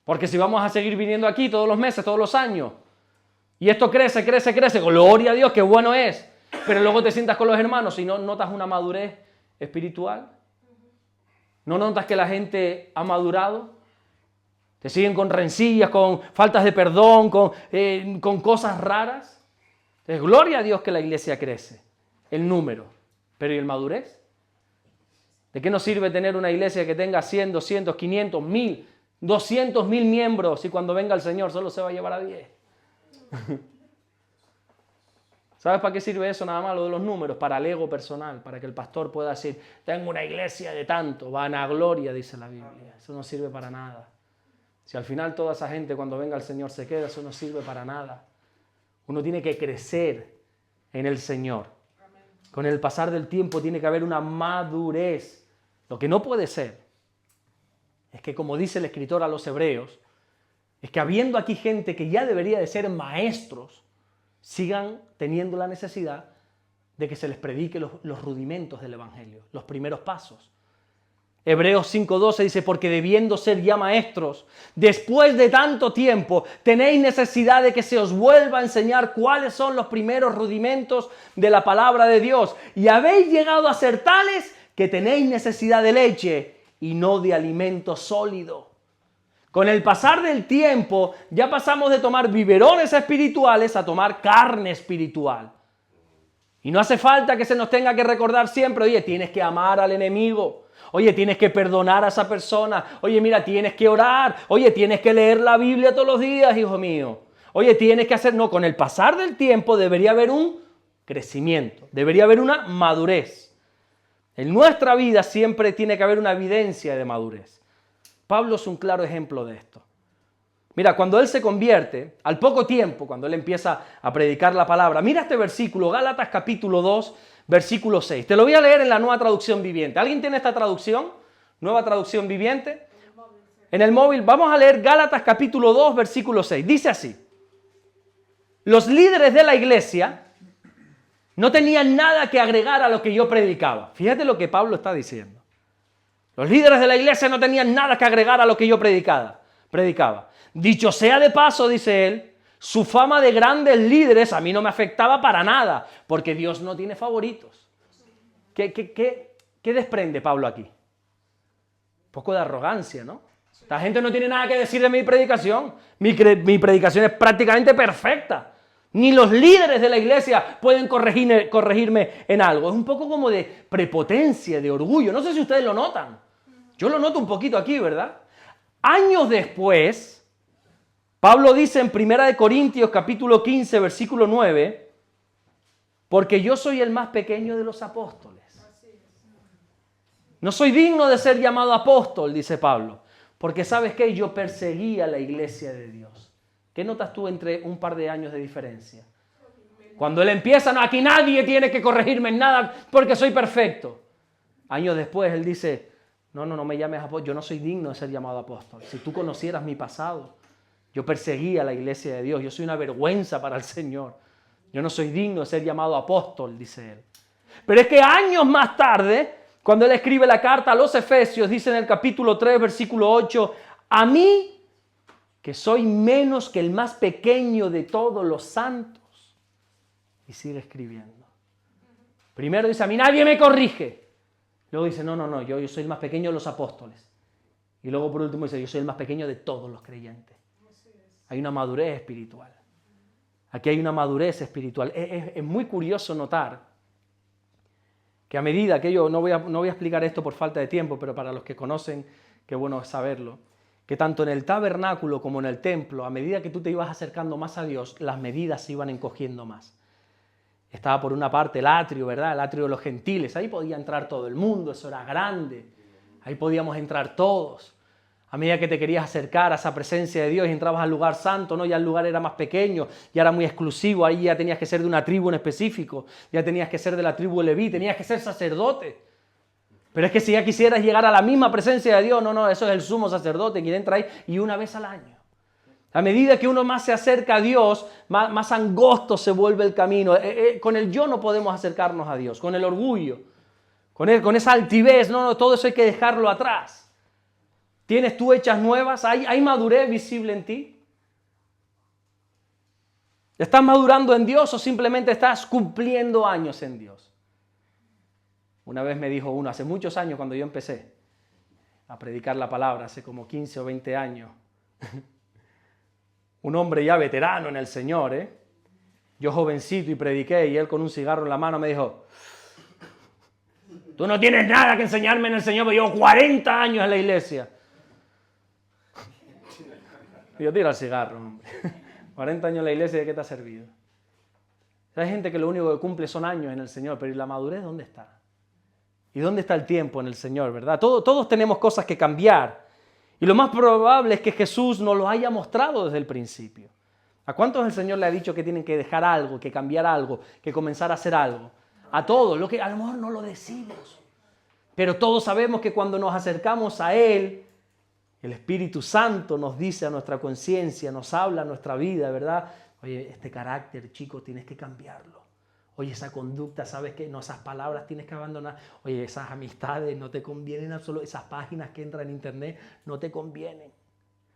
Porque si vamos a seguir viniendo aquí todos los meses, todos los años, y esto crece, gloria a Dios, qué bueno es. Pero luego te sientas con los hermanos y no notas una madurez espiritual. ¿No notas que la gente ha madurado? Te siguen con rencillas, con faltas de perdón, con cosas raras. Entonces, gloria a Dios que la iglesia crece, el número. Pero ¿y el madurez? ¿De qué nos sirve tener una iglesia que tenga 100, 200, 500, 1000, 200.000 miembros y cuando venga el Señor solo se va a llevar a 10? ¿Sabes para qué sirve eso nada más, lo de los números? Para el ego personal, para que el pastor pueda decir, tengo una iglesia de tanto, vanagloria, dice la Biblia. Eso no sirve para nada. Si al final toda esa gente cuando venga el Señor se queda, eso no sirve para nada. Uno tiene que crecer, en el Señor. Con el pasar del tiempo tiene que haber una madurez. Lo que no puede ser es que, como dice el escritor a los Hebreos, es que habiendo aquí gente que ya debería de ser maestros, sigan teniendo la necesidad de que se les predique los rudimentos del Evangelio, los primeros pasos. Hebreos 5:12 dice, porque debiendo ser ya maestros, después de tanto tiempo, tenéis necesidad de que se os vuelva a enseñar cuáles son los primeros rudimentos de la palabra de Dios. Y habéis llegado a ser tales que tenéis necesidad de leche y no de alimento sólido. Con el pasar del tiempo, ya pasamos de tomar biberones espirituales a tomar carne espiritual. Y no hace falta que se nos tenga que recordar siempre, oye, tienes que amar al enemigo. Oye, tienes que perdonar a esa persona. Oye, mira, tienes que orar. Oye, tienes que leer la Biblia todos los días, hijo mío. Oye, tienes que hacer... No, con el pasar del tiempo debería haber un crecimiento. Debería haber una madurez. En nuestra vida siempre tiene que haber una evidencia de madurez. Pablo es un claro ejemplo de esto. Mira, cuando él se convierte, al poco tiempo, cuando él empieza a predicar la palabra, mira este versículo, Gálatas capítulo 2, versículo 6. Te lo voy a leer en la Nueva Traducción Viviente. ¿Alguien tiene esta traducción? Nueva Traducción Viviente. En el móvil, vamos a leer Gálatas capítulo 2, versículo 6. Dice así. Los líderes de la iglesia no tenían nada que agregar a lo que yo predicaba. Fíjate lo que Pablo está diciendo. Los líderes de la iglesia no tenían nada que agregar a lo que yo predicaba. Dicho sea de paso, dice él, su fama de grandes líderes a mí no me afectaba para nada, porque Dios no tiene favoritos. ¿Qué desprende Pablo aquí? Un poco de arrogancia, ¿no? Esta gente no tiene nada que decir de mi predicación. Mi predicación es prácticamente perfecta. Ni los líderes de la iglesia pueden corregirme en algo. Es un poco como de prepotencia, de orgullo. No sé si ustedes lo notan. Yo lo noto un poquito aquí, ¿verdad? Años después, Pablo dice en 1 Corintios capítulo 15, versículo 9, porque yo soy el más pequeño de los apóstoles. No soy digno de ser llamado apóstol, dice Pablo, porque ¿sabes qué? Yo perseguía la iglesia de Dios. ¿Qué notas tú entre un par de años de diferencia? Cuando él empieza, no, aquí nadie tiene que corregirme en nada porque soy perfecto. Años después él dice, no me llames apóstol, yo no soy digno de ser llamado apóstol. Si tú conocieras mi pasado, yo perseguía la iglesia de Dios, yo soy una vergüenza para el Señor. Yo no soy digno de ser llamado apóstol, dice él. Pero es que años más tarde, cuando él escribe la carta a los Efesios, dice en el capítulo 3, versículo 8, a mí, que soy menos que el más pequeño de todos los santos. Y sigue escribiendo. Primero dice, a mí nadie me corrige. Luego dice, no, yo soy el más pequeño de los apóstoles. Y luego por último dice, yo soy el más pequeño de todos los creyentes. Hay una madurez espiritual. Aquí hay una madurez espiritual. Es muy curioso notar que a medida que yo, no voy a explicar esto por falta de tiempo, pero para los que conocen, qué bueno es saberlo, que tanto en el tabernáculo como en el templo, a medida que tú te ibas acercando más a Dios, las medidas se iban encogiendo más. Estaba por una parte el atrio, ¿verdad? El atrio de los gentiles. Ahí podía entrar todo el mundo, eso era grande. Ahí podíamos entrar todos. A medida que te querías acercar a esa presencia de Dios y entrabas al lugar santo, ¿no? Ya el lugar era más pequeño, ya era muy exclusivo. Ahí ya tenías que ser de una tribu en específico. Ya tenías que ser de la tribu de Leví, tenías que ser sacerdote. Pero es que si ya quisieras llegar a la misma presencia de Dios, no, eso es el sumo sacerdote, quien entra ahí y una vez al año. A medida que uno más se acerca a Dios, más angosto se vuelve el camino. Con el yo no podemos acercarnos a Dios, con el orgullo, con esa altivez, no, todo eso hay que dejarlo atrás. ¿Tienes tú hechas nuevas? ¿Hay madurez visible en ti? ¿Estás madurando en Dios o simplemente estás cumpliendo años en Dios? Una vez me dijo uno, hace muchos años cuando yo empecé a predicar la palabra, hace como 15 o 20 años, un hombre ya veterano en el Señor, yo jovencito y prediqué y él con un cigarro en la mano me dijo, tú no tienes nada que enseñarme en el Señor, porque llevo 40 años en la iglesia. Y yo tiro el cigarro, hombre. 40 años en la iglesia, ¿de qué te ha servido? Hay gente que lo único que cumple son años en el Señor, pero ¿y la madurez dónde está? ¿Y dónde está el tiempo en el Señor, verdad? Todos tenemos cosas que cambiar. Y lo más probable es que Jesús nos lo haya mostrado desde el principio. ¿A cuántos el Señor le ha dicho que tienen que dejar algo, que cambiar algo, que comenzar a hacer algo? A todos, lo que a lo mejor no lo decimos. Pero todos sabemos que cuando nos acercamos a Él, el Espíritu Santo nos dice a nuestra conciencia, nos habla a nuestra vida, ¿verdad? Oye, este carácter, chico, tienes que cambiarlo. Oye, esa conducta, ¿sabes qué? No, esas palabras tienes que abandonar. Oye, esas amistades no te convienen absolutamente. Esas páginas que entran en internet no te convienen.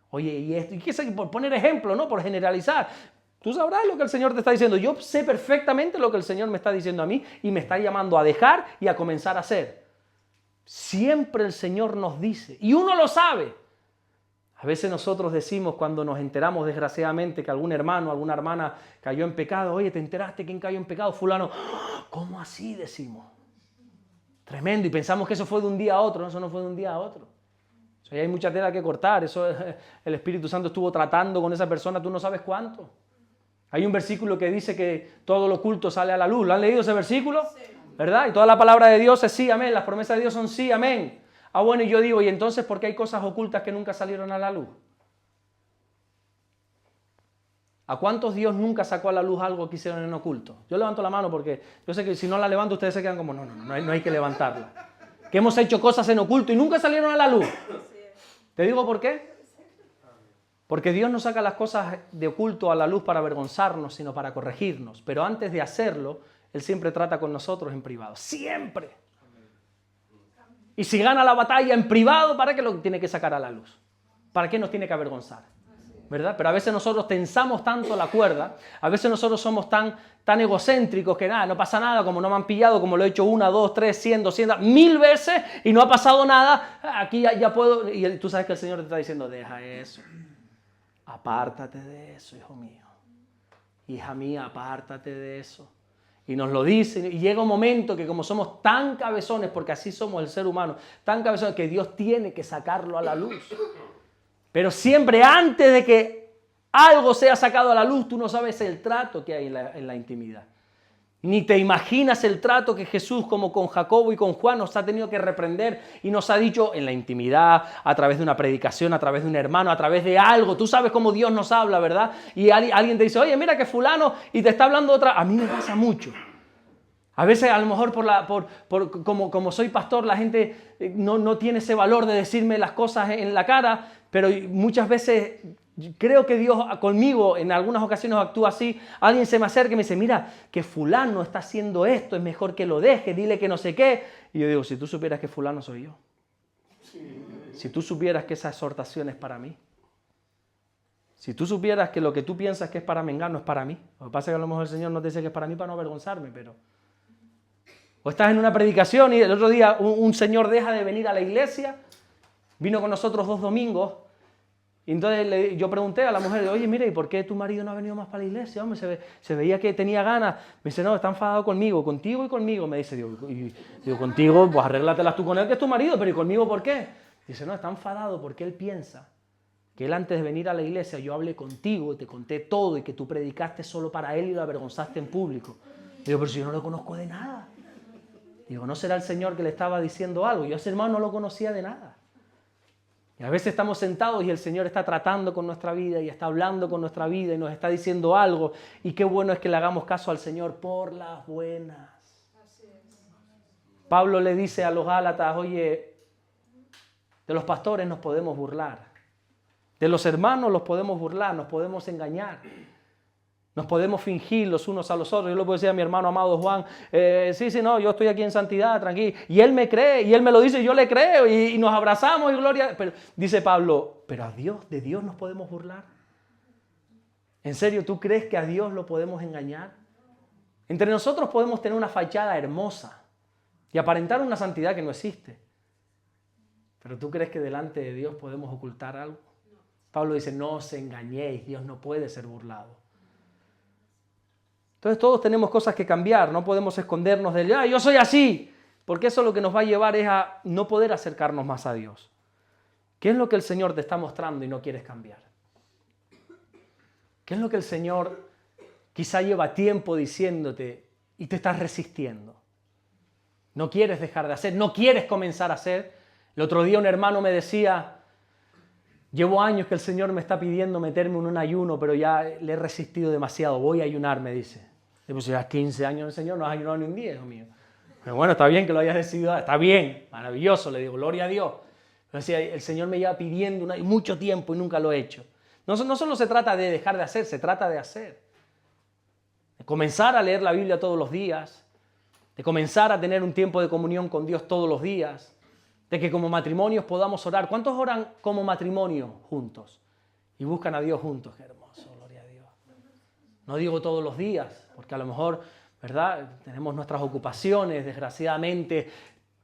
Oye, y esto, y qué sé, por poner ejemplo, ¿no? Por generalizar. Tú sabrás lo que el Señor te está diciendo. Yo sé perfectamente lo que el Señor me está diciendo a mí y me está llamando a dejar y a comenzar a hacer. Siempre el Señor nos dice, y uno lo sabe. A veces nosotros decimos cuando nos enteramos desgraciadamente que algún hermano, alguna hermana cayó en pecado. Oye, ¿te enteraste quién cayó en pecado? Fulano. ¿Cómo así decimos? Tremendo. Y pensamos que eso fue de un día a otro. No, eso no fue de un día a otro. O sea, hay mucha tela que cortar. Eso el Espíritu Santo estuvo tratando con esa persona, tú no sabes cuánto. Hay un versículo que dice que todo lo oculto sale a la luz. ¿Lo han leído ese versículo? Sí. ¿Verdad? Y toda la palabra de Dios es sí, amén. Las promesas de Dios son sí, amén. Ah, bueno, y yo digo, ¿y entonces por qué hay cosas ocultas que nunca salieron a la luz? ¿A cuántos Dios nunca sacó a la luz algo que hicieron en oculto? Yo levanto la mano porque yo sé que si no la levanto ustedes se quedan como, no hay que levantarla. Que hemos hecho cosas en oculto y nunca salieron a la luz. ¿Te digo por qué? Porque Dios no saca las cosas de oculto a la luz para avergonzarnos, sino para corregirnos. Pero antes de hacerlo, Él siempre trata con nosotros en privado. ¡Siempre! Y si gana la batalla en privado, ¿para qué lo tiene que sacar a la luz? ¿Para qué nos tiene que avergonzar? ¿Verdad? Pero a veces nosotros tensamos tanto la cuerda, a veces nosotros somos tan egocéntricos que nada, no pasa nada, como no me han pillado, como lo he hecho 1, 2, 3, 100, 200, 1000 veces y no ha pasado nada, aquí ya puedo. Y tú sabes que el Señor te está diciendo, deja eso, apártate de eso, hijo mío. Hija mía, apártate de eso. Y nos lo dicen, y llega un momento que como somos tan cabezones, porque así somos el ser humano, tan cabezones que Dios tiene que sacarlo a la luz. Pero siempre antes de que algo sea sacado a la luz, tú no sabes el trato que hay en la intimidad. Ni te imaginas el trato que Jesús, como con Jacobo y con Juan, nos ha tenido que reprender y nos ha dicho en la intimidad, a través de una predicación, a través de un hermano, a través de algo. Tú sabes cómo Dios nos habla, ¿verdad? Y alguien te dice, oye, mira que fulano, y te está hablando otra. A mí me pasa mucho. A veces, a lo mejor, como soy pastor, la gente no tiene ese valor de decirme las cosas en la cara, pero muchas veces creo que Dios conmigo en algunas ocasiones actúa así. Alguien se me acerca y me dice, mira, que fulano está haciendo esto, es mejor que lo deje, dile que no sé qué. Y yo digo, si tú supieras que fulano soy yo. Si tú supieras que esa exhortación es para mí. Si tú supieras que lo que tú piensas que es para Mengano es para mí. Lo que pasa es que a lo mejor el Señor no te dice que es para mí para no avergonzarme, pero... O estás en una predicación y el otro día un señor deja de venir a la iglesia, vino con nosotros 2 domingos, y entonces yo pregunté a la mujer, oye, mira, ¿y por qué tu marido no ha venido más para la iglesia? Hombre, se veía que tenía ganas. Me dice, no, está enfadado conmigo y conmigo. Me dice, digo, contigo, pues arréglatelas tú con él, que es tu marido, pero ¿y conmigo por qué? Dice, no, está enfadado porque él piensa que él antes de venir a la iglesia yo hablé contigo y te conté todo y que tú predicaste solo para él y lo avergonzaste en público. Digo, pero si yo no lo conozco de nada. Digo, ¿no será el Señor que le estaba diciendo algo? Yo a ese hermano no lo conocía de nada. Y a veces estamos sentados y el Señor está tratando con nuestra vida y está hablando con nuestra vida y nos está diciendo algo. Y qué bueno es que le hagamos caso al Señor por las buenas. Pablo le dice a los Gálatas, oye, de los pastores nos podemos burlar. De los hermanos los podemos burlar, nos podemos engañar. Nos podemos fingir los unos a los otros. Yo le puedo decir a mi hermano amado Juan, sí, no, yo estoy aquí en santidad, tranquilo. Y él me cree, y él me lo dice, y yo le creo, y nos abrazamos, y gloria. Pero dice Pablo, pero a Dios, ¿de Dios nos podemos burlar? ¿En serio tú crees que a Dios lo podemos engañar? Entre nosotros podemos tener una fachada hermosa y aparentar una santidad que no existe. ¿Pero tú crees que delante de Dios podemos ocultar algo? Pablo dice, no os engañéis, Dios no puede ser burlado. Entonces todos tenemos cosas que cambiar, no podemos escondernos de yo soy así, porque eso lo que nos va a llevar es a no poder acercarnos más a Dios. ¿Qué es lo que el Señor te está mostrando y no quieres cambiar? ¿Qué es lo que el Señor quizá lleva tiempo diciéndote y te estás resistiendo? No quieres dejar de hacer, no quieres comenzar a hacer. El otro día un hermano me decía, Llevo años que el Señor me está pidiendo meterme en un ayuno, pero ya le he resistido demasiado. Voy a ayunar, me dice. Pues si llevas 15 años el Señor, no has ayunado ni un día, hijo mío. Pero bueno, está bien que lo hayas decidido, está bien, maravilloso, le digo, gloria a Dios. Pero decía, el Señor me lleva pidiendo mucho tiempo y nunca lo he hecho. No solo se trata de dejar de hacer, se trata de hacer. De comenzar a leer la Biblia todos los días, de comenzar a tener un tiempo de comunión con Dios todos los días, de que como matrimonios podamos orar. ¿Cuántos oran como matrimonio juntos? Y buscan a Dios juntos. Qué hermoso, gloria a Dios. No digo todos los días, porque a lo mejor, ¿verdad? Tenemos nuestras ocupaciones, desgraciadamente,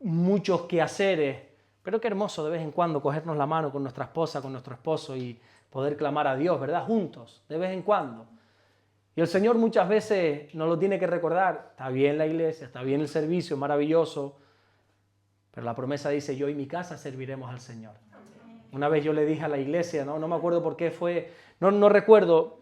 muchos quehaceres. Pero qué hermoso de vez en cuando cogernos la mano con nuestra esposa, con nuestro esposo y poder clamar a Dios, ¿verdad? Juntos, de vez en cuando. Y el Señor muchas veces nos lo tiene que recordar. Está bien la iglesia, está bien el servicio, maravilloso. Pero la promesa dice, yo y mi casa serviremos al Señor. Una vez yo le dije a la iglesia, no me acuerdo por qué fue, no recuerdo,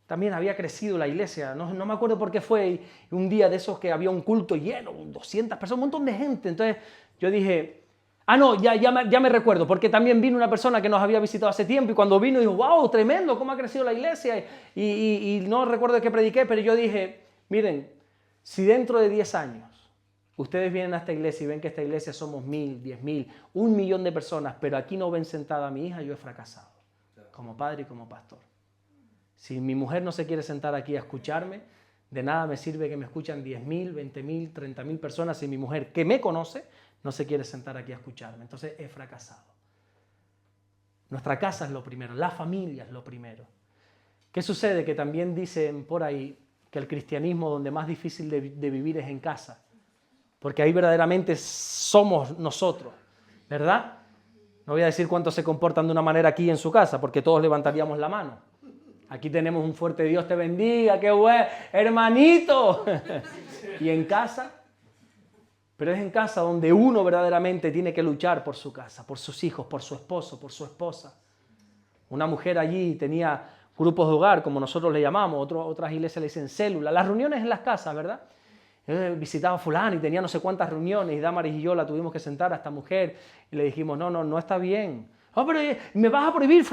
también había crecido la iglesia, no me acuerdo por qué fue, y un día de esos que había un culto lleno, 200 personas, un montón de gente. Entonces yo dije, ya me recuerdo, porque también vino una persona que nos había visitado hace tiempo y cuando vino dijo, wow, tremendo, cómo ha crecido la iglesia. Y no recuerdo de qué prediqué, pero yo dije, miren, si dentro de 10 años ustedes vienen a esta iglesia y ven que esta iglesia somos 1000, 10.000, 1.000.000 de personas, pero aquí no ven sentada a mi hija, yo he fracasado, como padre y como pastor. Si mi mujer no se quiere sentar aquí a escucharme, de nada me sirve que me escuchan 10.000, 20.000, 30.000 personas si mi mujer, que me conoce, no se quiere sentar aquí a escucharme. Entonces he fracasado. Nuestra casa es lo primero, la familia es lo primero. ¿Qué sucede? Que también dicen por ahí que el cristianismo donde más difícil de vivir es en casa. Porque ahí verdaderamente somos nosotros, ¿verdad? No voy a decir cuántos se comportan de una manera aquí en su casa, porque todos levantaríamos la mano. Aquí tenemos un fuerte Dios te bendiga, qué bueno, hermanito. Y en casa, pero es en casa donde uno verdaderamente tiene que luchar por su casa, por sus hijos, por su esposo, por su esposa. Una mujer allí tenía grupos de hogar, como nosotros le llamamos, otras iglesias le dicen células, las reuniones en las casas, ¿verdad? Visitaba a fulano y tenía no sé cuántas reuniones y Damaris y yo la tuvimos que sentar a esta mujer y le dijimos, no está bien. Oh, pero ¿me vas a prohibir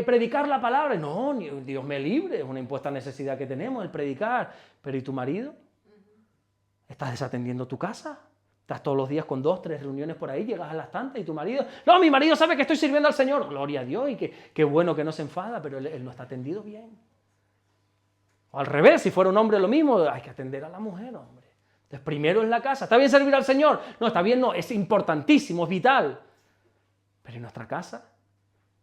predicar la palabra? No, Dios me libre, es una impuesta necesidad que tenemos el predicar. Pero ¿y tu marido? ¿Estás desatendiendo tu casa? Estás todos los días con 2, 3 reuniones por ahí, llegas a las tantas y tu marido... No, mi marido sabe que estoy sirviendo al Señor. Gloria a Dios y qué bueno que no se enfada, pero él no está atendido bien. O al revés, si fuera un hombre lo mismo, hay que atender a la mujer, hombre. Entonces, primero en la casa. ¿Está bien servir al Señor? No, está bien, no, es importantísimo, es vital. Pero ¿en nuestra casa?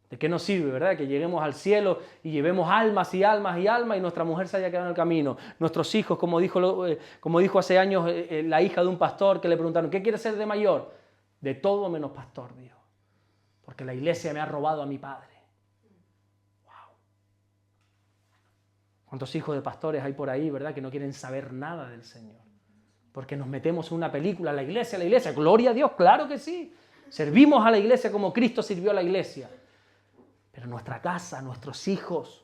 ¿De qué nos sirve, verdad? Que lleguemos al cielo y llevemos almas y almas y almas y nuestra mujer se haya quedado en el camino. Nuestros hijos, como dijo hace años la hija de un pastor que le preguntaron, ¿qué quiere ser de mayor? De todo menos pastor, dijo. Porque la iglesia me ha robado a mi padre. ¿Cuántos hijos de pastores hay por ahí, verdad, que no quieren saber nada del Señor? Porque nos metemos en una película, la iglesia, gloria a Dios, claro que sí. Servimos a la iglesia como Cristo sirvió a la iglesia. Pero nuestra casa, nuestros hijos,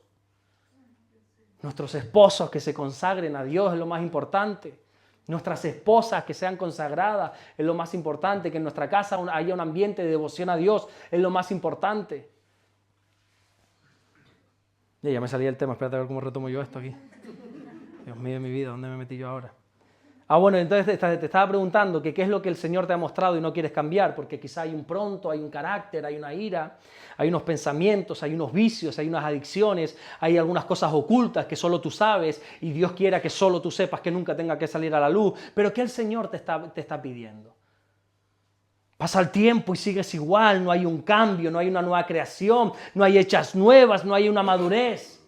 nuestros esposos que se consagren a Dios es lo más importante. Nuestras esposas que sean consagradas es lo más importante. Que en nuestra casa haya un ambiente de devoción a Dios es lo más importante. Ya me salía el tema, espérate a ver cómo retomo yo esto aquí. Dios mío de mi vida, ¿dónde me metí yo ahora? Bueno, entonces te estaba preguntando que qué es lo que el Señor te ha mostrado y no quieres cambiar, porque quizá hay un pronto, hay un carácter, hay una ira, hay unos pensamientos, hay unos vicios, hay unas adicciones, hay algunas cosas ocultas que solo tú sabes y Dios quiera que solo tú sepas, que nunca tenga que salir a la luz, pero ¿qué el Señor te está pidiendo? Pasa el tiempo y sigues igual, no hay un cambio, no hay una nueva creación, no hay hechas nuevas, no hay una madurez.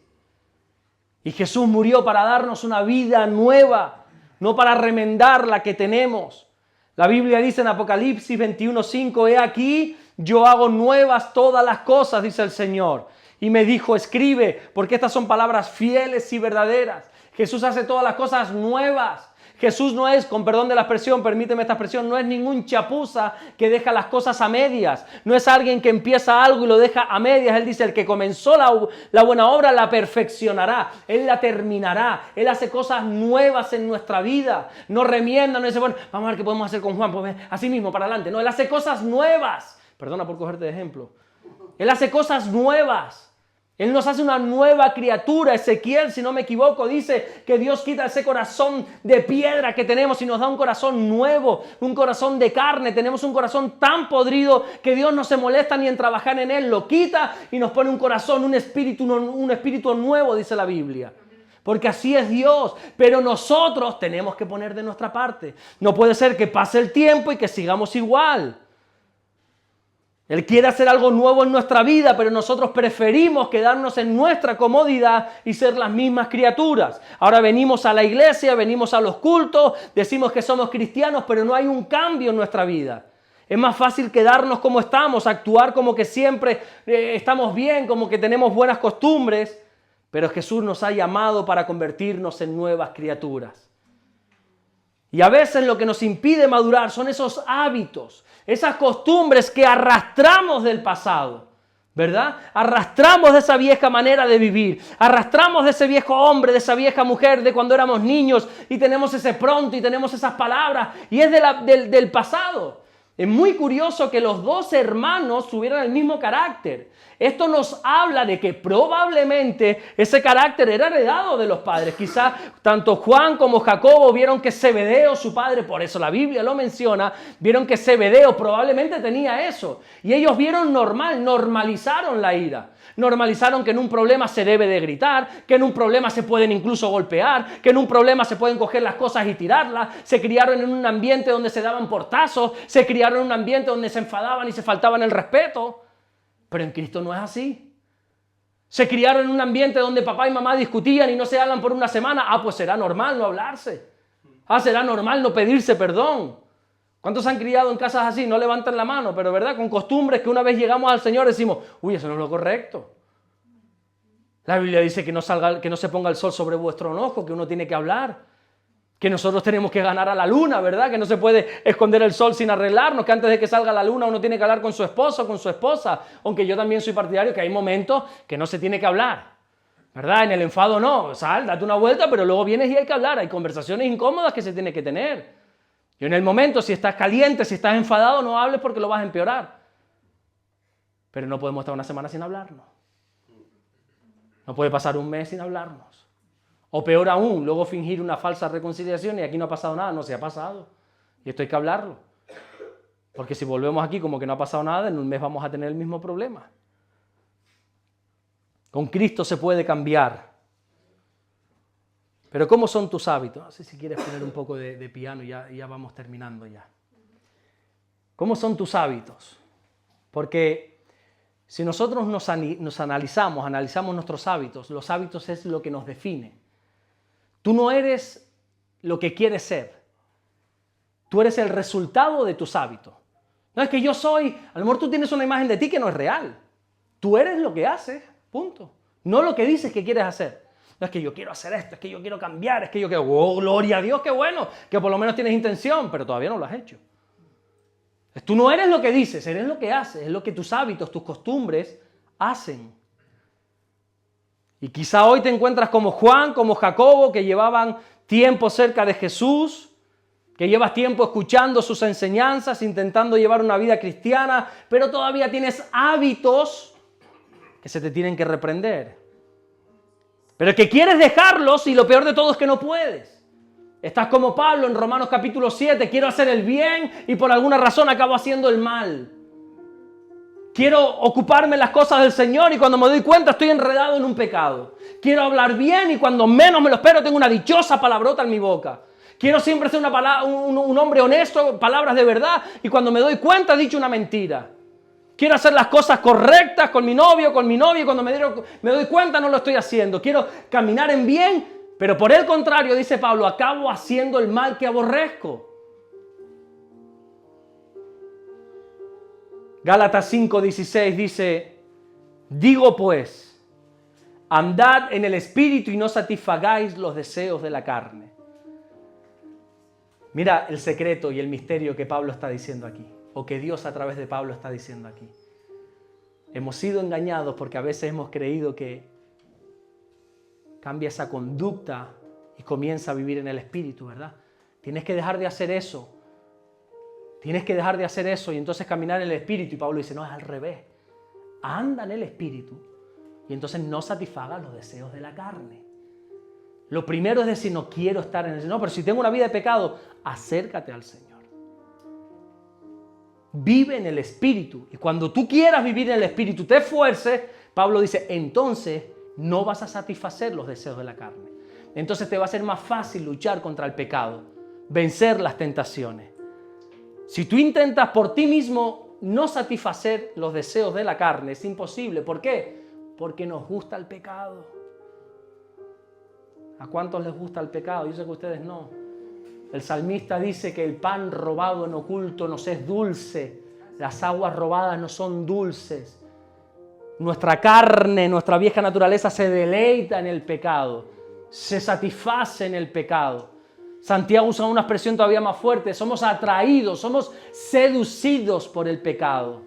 Y Jesús murió para darnos una vida nueva, no para remendar la que tenemos. La Biblia dice en Apocalipsis 21:5, he aquí, yo hago nuevas todas las cosas, dice el Señor. Y me dijo, escribe, porque estas son palabras fieles y verdaderas. Jesús hace todas las cosas nuevas. Jesús no es, con perdón de la expresión, permíteme esta expresión, no es ningún chapuza que deja las cosas a medias. No es alguien que empieza algo y lo deja a medias. Él dice, el que comenzó la buena obra la perfeccionará. Él la terminará. Él hace cosas nuevas en nuestra vida. No remienda, no dice, bueno, vamos a ver qué podemos hacer con Juan. Pues así mismo, para adelante. No, Él hace cosas nuevas. Perdona por cogerte de ejemplo. Él hace cosas nuevas. Él nos hace una nueva criatura. Ezequiel, si no me equivoco, dice que Dios quita ese corazón de piedra que tenemos y nos da un corazón nuevo, un corazón de carne. Tenemos un corazón tan podrido que Dios no se molesta ni en trabajar en él. Lo quita y nos pone un corazón, un espíritu nuevo, dice la Biblia. Porque así es Dios. Pero nosotros tenemos que poner de nuestra parte. No puede ser que pase el tiempo y que sigamos igual. Él quiere hacer algo nuevo en nuestra vida, pero nosotros preferimos quedarnos en nuestra comodidad y ser las mismas criaturas. Ahora venimos a la iglesia, venimos a los cultos, decimos que somos cristianos, pero no hay un cambio en nuestra vida. Es más fácil quedarnos como estamos, actuar como que siempre estamos bien, como que tenemos buenas costumbres, pero Jesús nos ha llamado para convertirnos en nuevas criaturas. Y a veces lo que nos impide madurar son esos hábitos, esas costumbres que arrastramos del pasado, ¿verdad? Arrastramos de esa vieja manera de vivir, arrastramos de ese viejo hombre, de esa vieja mujer, de cuando éramos niños y tenemos ese pronto y tenemos esas palabras y es del pasado. Es muy curioso que los dos hermanos tuvieran el mismo carácter. Esto nos habla de que probablemente ese carácter era heredado de los padres. Quizás tanto Juan como Jacobo vieron que Zebedeo, su padre, por eso la Biblia lo menciona, vieron que Zebedeo probablemente tenía eso. Y ellos vieron normalizaron la ira. Normalizaron que en un problema se debe de gritar, que en un problema se pueden incluso golpear, que en un problema se pueden coger las cosas y tirarlas. Se criaron en un ambiente donde se daban portazos, se criaron en un ambiente donde se enfadaban y se faltaban el respeto. Pero en Cristo no es así. Se criaron en un ambiente donde papá y mamá discutían y no se hablan por una semana. Pues será normal no hablarse. Será normal no pedirse perdón. ¿Cuántos se han criado en casas así? No levantan la mano, pero ¿verdad? Con costumbres que una vez llegamos al Señor decimos, eso no es lo correcto. La Biblia dice que no se ponga el sol sobre vuestro enojo, que uno tiene que hablar. Que nosotros tenemos que ganar a la luna, ¿verdad? Que no se puede esconder el sol sin arreglarnos, que antes de que salga la luna uno tiene que hablar con su esposo o con su esposa. Aunque yo también soy partidario que hay momentos que no se tiene que hablar, ¿verdad? En el enfado no, date una vuelta, pero luego vienes y hay que hablar. Hay conversaciones incómodas que se tiene que tener. Y en el momento, si estás caliente, si estás enfadado, no hables porque lo vas a empeorar. Pero no podemos estar una semana sin hablarnos. No puede pasar un mes sin hablarnos. O peor aún, luego fingir una falsa reconciliación y aquí no ha pasado nada. No, se ha pasado. Y esto hay que hablarlo. Porque si volvemos aquí como que no ha pasado nada, en un mes vamos a tener el mismo problema. Con Cristo se puede cambiar. Pero ¿cómo son tus hábitos? No sé si quieres poner un poco de piano y ya vamos terminando ya. ¿Cómo son tus hábitos? Porque si nosotros nos analizamos nuestros hábitos, los hábitos es lo que nos define. Tú no eres lo que quieres ser. Tú eres el resultado de tus hábitos. No es que yo soy, a lo mejor tú tienes una imagen de ti que no es real. Tú eres lo que haces, punto. No lo que dices que quieres hacer. No es que yo quiero hacer esto, es que yo quiero cambiar, es que yo quiero... ¡Oh, gloria a Dios, qué bueno! Que por lo menos tienes intención, pero todavía no lo has hecho. Tú no eres lo que dices, eres lo que haces. Es lo que tus hábitos, tus costumbres hacen. Y quizá hoy te encuentras como Juan, como Jacobo, que llevaban tiempo cerca de Jesús, que llevas tiempo escuchando sus enseñanzas, intentando llevar una vida cristiana, pero todavía tienes hábitos que se te tienen que reprender. Pero que quieres dejarlos y lo peor de todo es que no puedes. Estás como Pablo en Romanos capítulo 7, quiero hacer el bien y por alguna razón acabo haciendo el mal. Quiero ocuparme las cosas del Señor y cuando me doy cuenta estoy enredado en un pecado. Quiero hablar bien y cuando menos me lo espero tengo una dichosa palabrota en mi boca. Quiero siempre ser un hombre honesto, palabras de verdad y cuando me doy cuenta he dicho una mentira. Quiero hacer las cosas correctas con mi novio y cuando me doy cuenta no lo estoy haciendo. Quiero caminar en bien, pero por el contrario, dice Pablo, acabo haciendo el mal que aborrezco. Gálatas 5:16 dice, digo pues, andad en el Espíritu y no satisfagáis los deseos de la carne. Mira el secreto y el misterio que Pablo está diciendo aquí, o que Dios a través de Pablo está diciendo aquí. Hemos sido engañados porque a veces hemos creído que cambia esa conducta y comienza a vivir en el Espíritu, ¿verdad? Tienes que dejar de hacer eso. Tienes que dejar de hacer eso y entonces caminar en el Espíritu. Y Pablo dice, no, es al revés. anda en el Espíritu y entonces no satisfagas los deseos de la carne. Lo primero es decir, no quiero estar en el Señor, pero si tengo una vida de pecado, acércate al Señor. Vive en el Espíritu. Y cuando tú quieras vivir en el Espíritu, te esfuerces, Pablo dice, entonces no vas a satisfacer los deseos de la carne. Entonces te va a ser más fácil luchar contra el pecado, vencer las tentaciones. Si tú intentas por ti mismo no satisfacer los deseos de la carne, es imposible. ¿Por qué? Porque nos gusta el pecado. ¿A cuántos les gusta el pecado? Yo sé que a ustedes no. El salmista dice que el pan robado en oculto nos es dulce. Las aguas robadas no son dulces. Nuestra carne, nuestra vieja naturaleza se deleita en el pecado. Se satisface en el pecado. Santiago usa una expresión todavía más fuerte. Somos atraídos, somos seducidos por el pecado.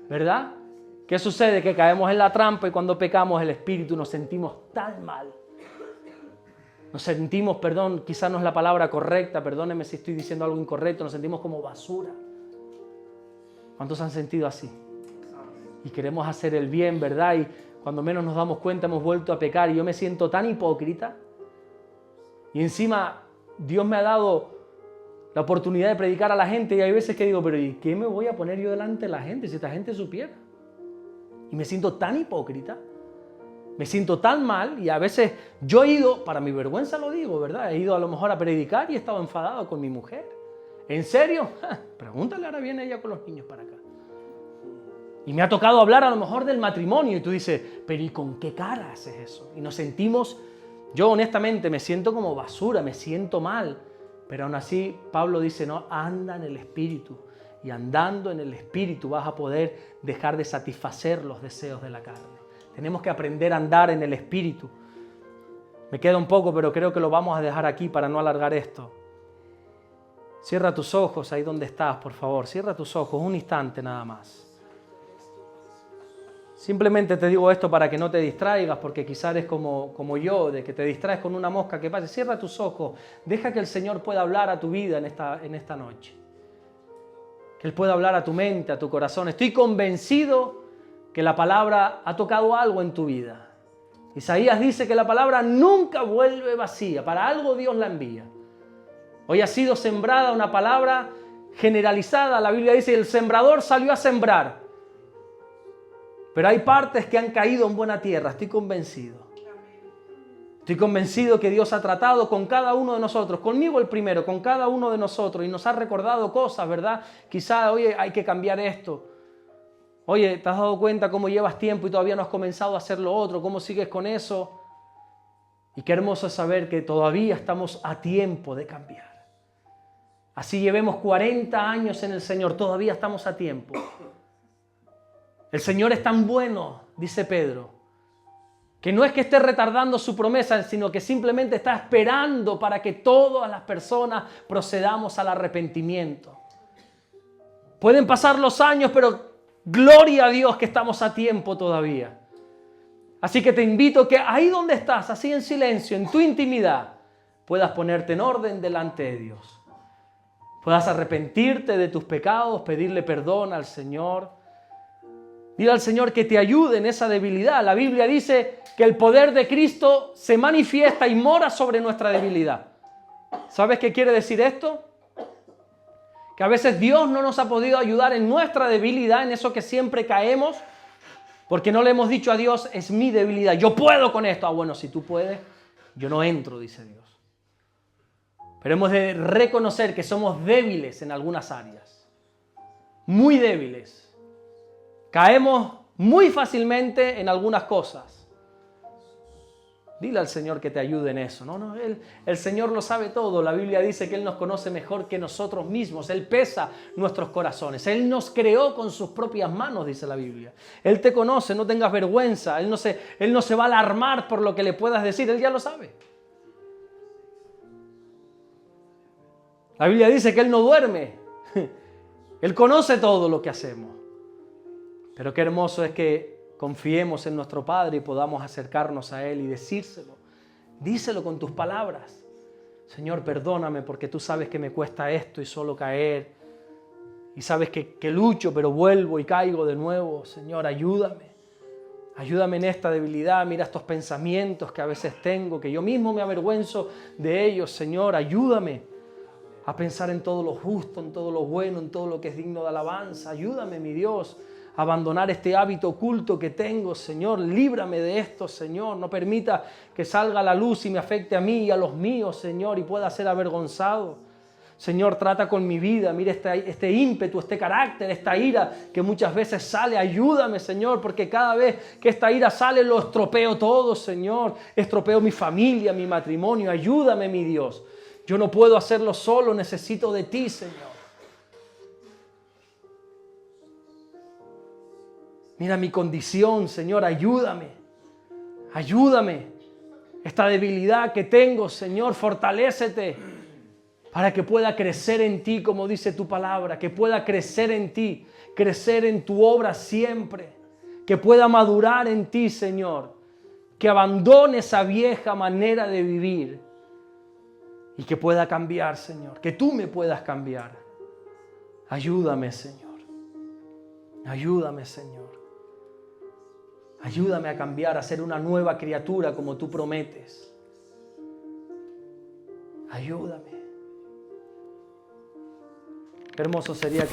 ¿Verdad? ¿Qué sucede? Que caemos en la trampa y cuando pecamos el espíritu nos sentimos tan mal. Nos sentimos, perdón, quizás no es la palabra correcta, perdónenme si estoy diciendo algo incorrecto, nos sentimos como basura. ¿Cuántos han sentido así? Y queremos hacer el bien, ¿verdad? Y cuando menos nos damos cuenta hemos vuelto a pecar y yo me siento tan hipócrita. Y encima Dios me ha dado la oportunidad de predicar a la gente y hay veces que digo, pero ¿y qué me voy a poner yo delante de la gente si esta gente supiera? Y me siento tan hipócrita. Me siento tan mal y a veces yo he ido, para mi vergüenza lo digo, ¿verdad? He ido a lo mejor a predicar y he estado enfadado con mi mujer. ¿En serio? Pregúntale, ahora viene ella con los niños para acá. Y me ha tocado hablar a lo mejor del matrimonio y tú dices, pero ¿y con qué cara haces eso? Y nos sentimos, yo honestamente me siento como basura, me siento mal. Pero aún así Pablo dice, no, anda en el Espíritu. Y andando en el Espíritu vas a poder dejar de satisfacer los deseos de la carne. Tenemos que aprender a andar en el Espíritu. Me queda un poco, pero creo que lo vamos a dejar aquí para no alargar esto. Cierra tus ojos ahí donde estás, por favor. Cierra tus ojos un instante nada más. Simplemente te digo esto para que no te distraigas, porque quizás eres como yo, de que te distraes con una mosca que pase. Cierra tus ojos. Deja que el Señor pueda hablar a tu vida en esta noche. Que Él pueda hablar a tu mente, a tu corazón. Estoy convencido que la palabra ha tocado algo en tu vida. Isaías dice que la palabra nunca vuelve vacía, para algo Dios la envía. Hoy ha sido sembrada una palabra generalizada, la Biblia dice, el sembrador salió a sembrar. Pero hay partes que han caído en buena tierra, estoy convencido. Estoy convencido que Dios ha tratado con cada uno de nosotros, conmigo el primero, con cada uno de nosotros y nos ha recordado cosas, ¿verdad? Quizá, oye, hay que cambiar esto. Oye, ¿te has dado cuenta cómo llevas tiempo y todavía no has comenzado a hacer lo otro? ¿Cómo sigues con eso? Y qué hermoso es saber que todavía estamos a tiempo de cambiar. Así llevemos 40 años en el Señor, todavía estamos a tiempo. El Señor es tan bueno, dice Pedro, que no es que esté retardando su promesa, sino que simplemente está esperando para que todas las personas procedamos al arrepentimiento. Pueden pasar los años, pero gloria a Dios que estamos a tiempo todavía. Así que te invito que ahí donde estás, así en silencio, en tu intimidad, puedas ponerte en orden delante de Dios. Puedas arrepentirte de tus pecados, pedirle perdón al Señor. Dile al Señor que te ayude en esa debilidad. La Biblia dice que el poder de Cristo se manifiesta y mora sobre nuestra debilidad. ¿Sabes qué quiere decir esto? Que a veces Dios no nos ha podido ayudar en nuestra debilidad, en eso que siempre caemos, porque no le hemos dicho a Dios, es mi debilidad, yo puedo con esto. Ah, bueno, si tú puedes, yo no entro, dice Dios. Pero hemos de reconocer que somos débiles en algunas áreas, muy débiles. Caemos muy fácilmente en algunas cosas. Dile al Señor que te ayude en eso. No, el Señor lo sabe todo. La Biblia dice que Él nos conoce mejor que nosotros mismos. Él pesa nuestros corazones. Él nos creó con sus propias manos, dice la Biblia. Él te conoce, no tengas vergüenza. Él no se va a alarmar por lo que le puedas decir. Él ya lo sabe. La Biblia dice que Él no duerme. Él conoce todo lo que hacemos. Pero qué hermoso es que confiemos en nuestro Padre y podamos acercarnos a Él y decírselo. Díselo con tus palabras. Señor, perdóname porque tú sabes que me cuesta esto y solo caer. y sabes que lucho, pero vuelvo y caigo de nuevo. Señor, ayúdame. Ayúdame en esta debilidad. Mira estos pensamientos que a veces tengo, que yo mismo me avergüenzo de ellos. Señor, ayúdame a pensar en todo lo justo, en todo lo bueno, en todo lo que es digno de alabanza. Ayúdame, mi Dios, a abandonar este hábito oculto que tengo. Señor, líbrame de esto, Señor. No permita que salga a la luz y me afecte a mí y a los míos, Señor, y pueda ser avergonzado. Señor, trata con mi vida. Mira este ímpetu, este carácter, esta ira que muchas veces sale. Ayúdame, Señor, porque cada vez que esta ira sale lo estropeo todo, Señor. Estropeo mi familia, mi matrimonio. Ayúdame, mi Dios. Yo no puedo hacerlo solo, necesito de ti, Señor. Mira mi condición, Señor, ayúdame. Ayúdame. Esta debilidad que tengo, Señor, fortalécete. Para que pueda crecer en ti, como dice tu palabra, que pueda crecer en ti, crecer en tu obra siempre, que pueda madurar en ti, Señor, que abandone esa vieja manera de vivir y que pueda cambiar, Señor, que tú me puedas cambiar. Ayúdame, Señor, ayúdame, Señor, ayúdame a cambiar, a ser una nueva criatura como tú prometes. Ayúdame. Qué hermoso sería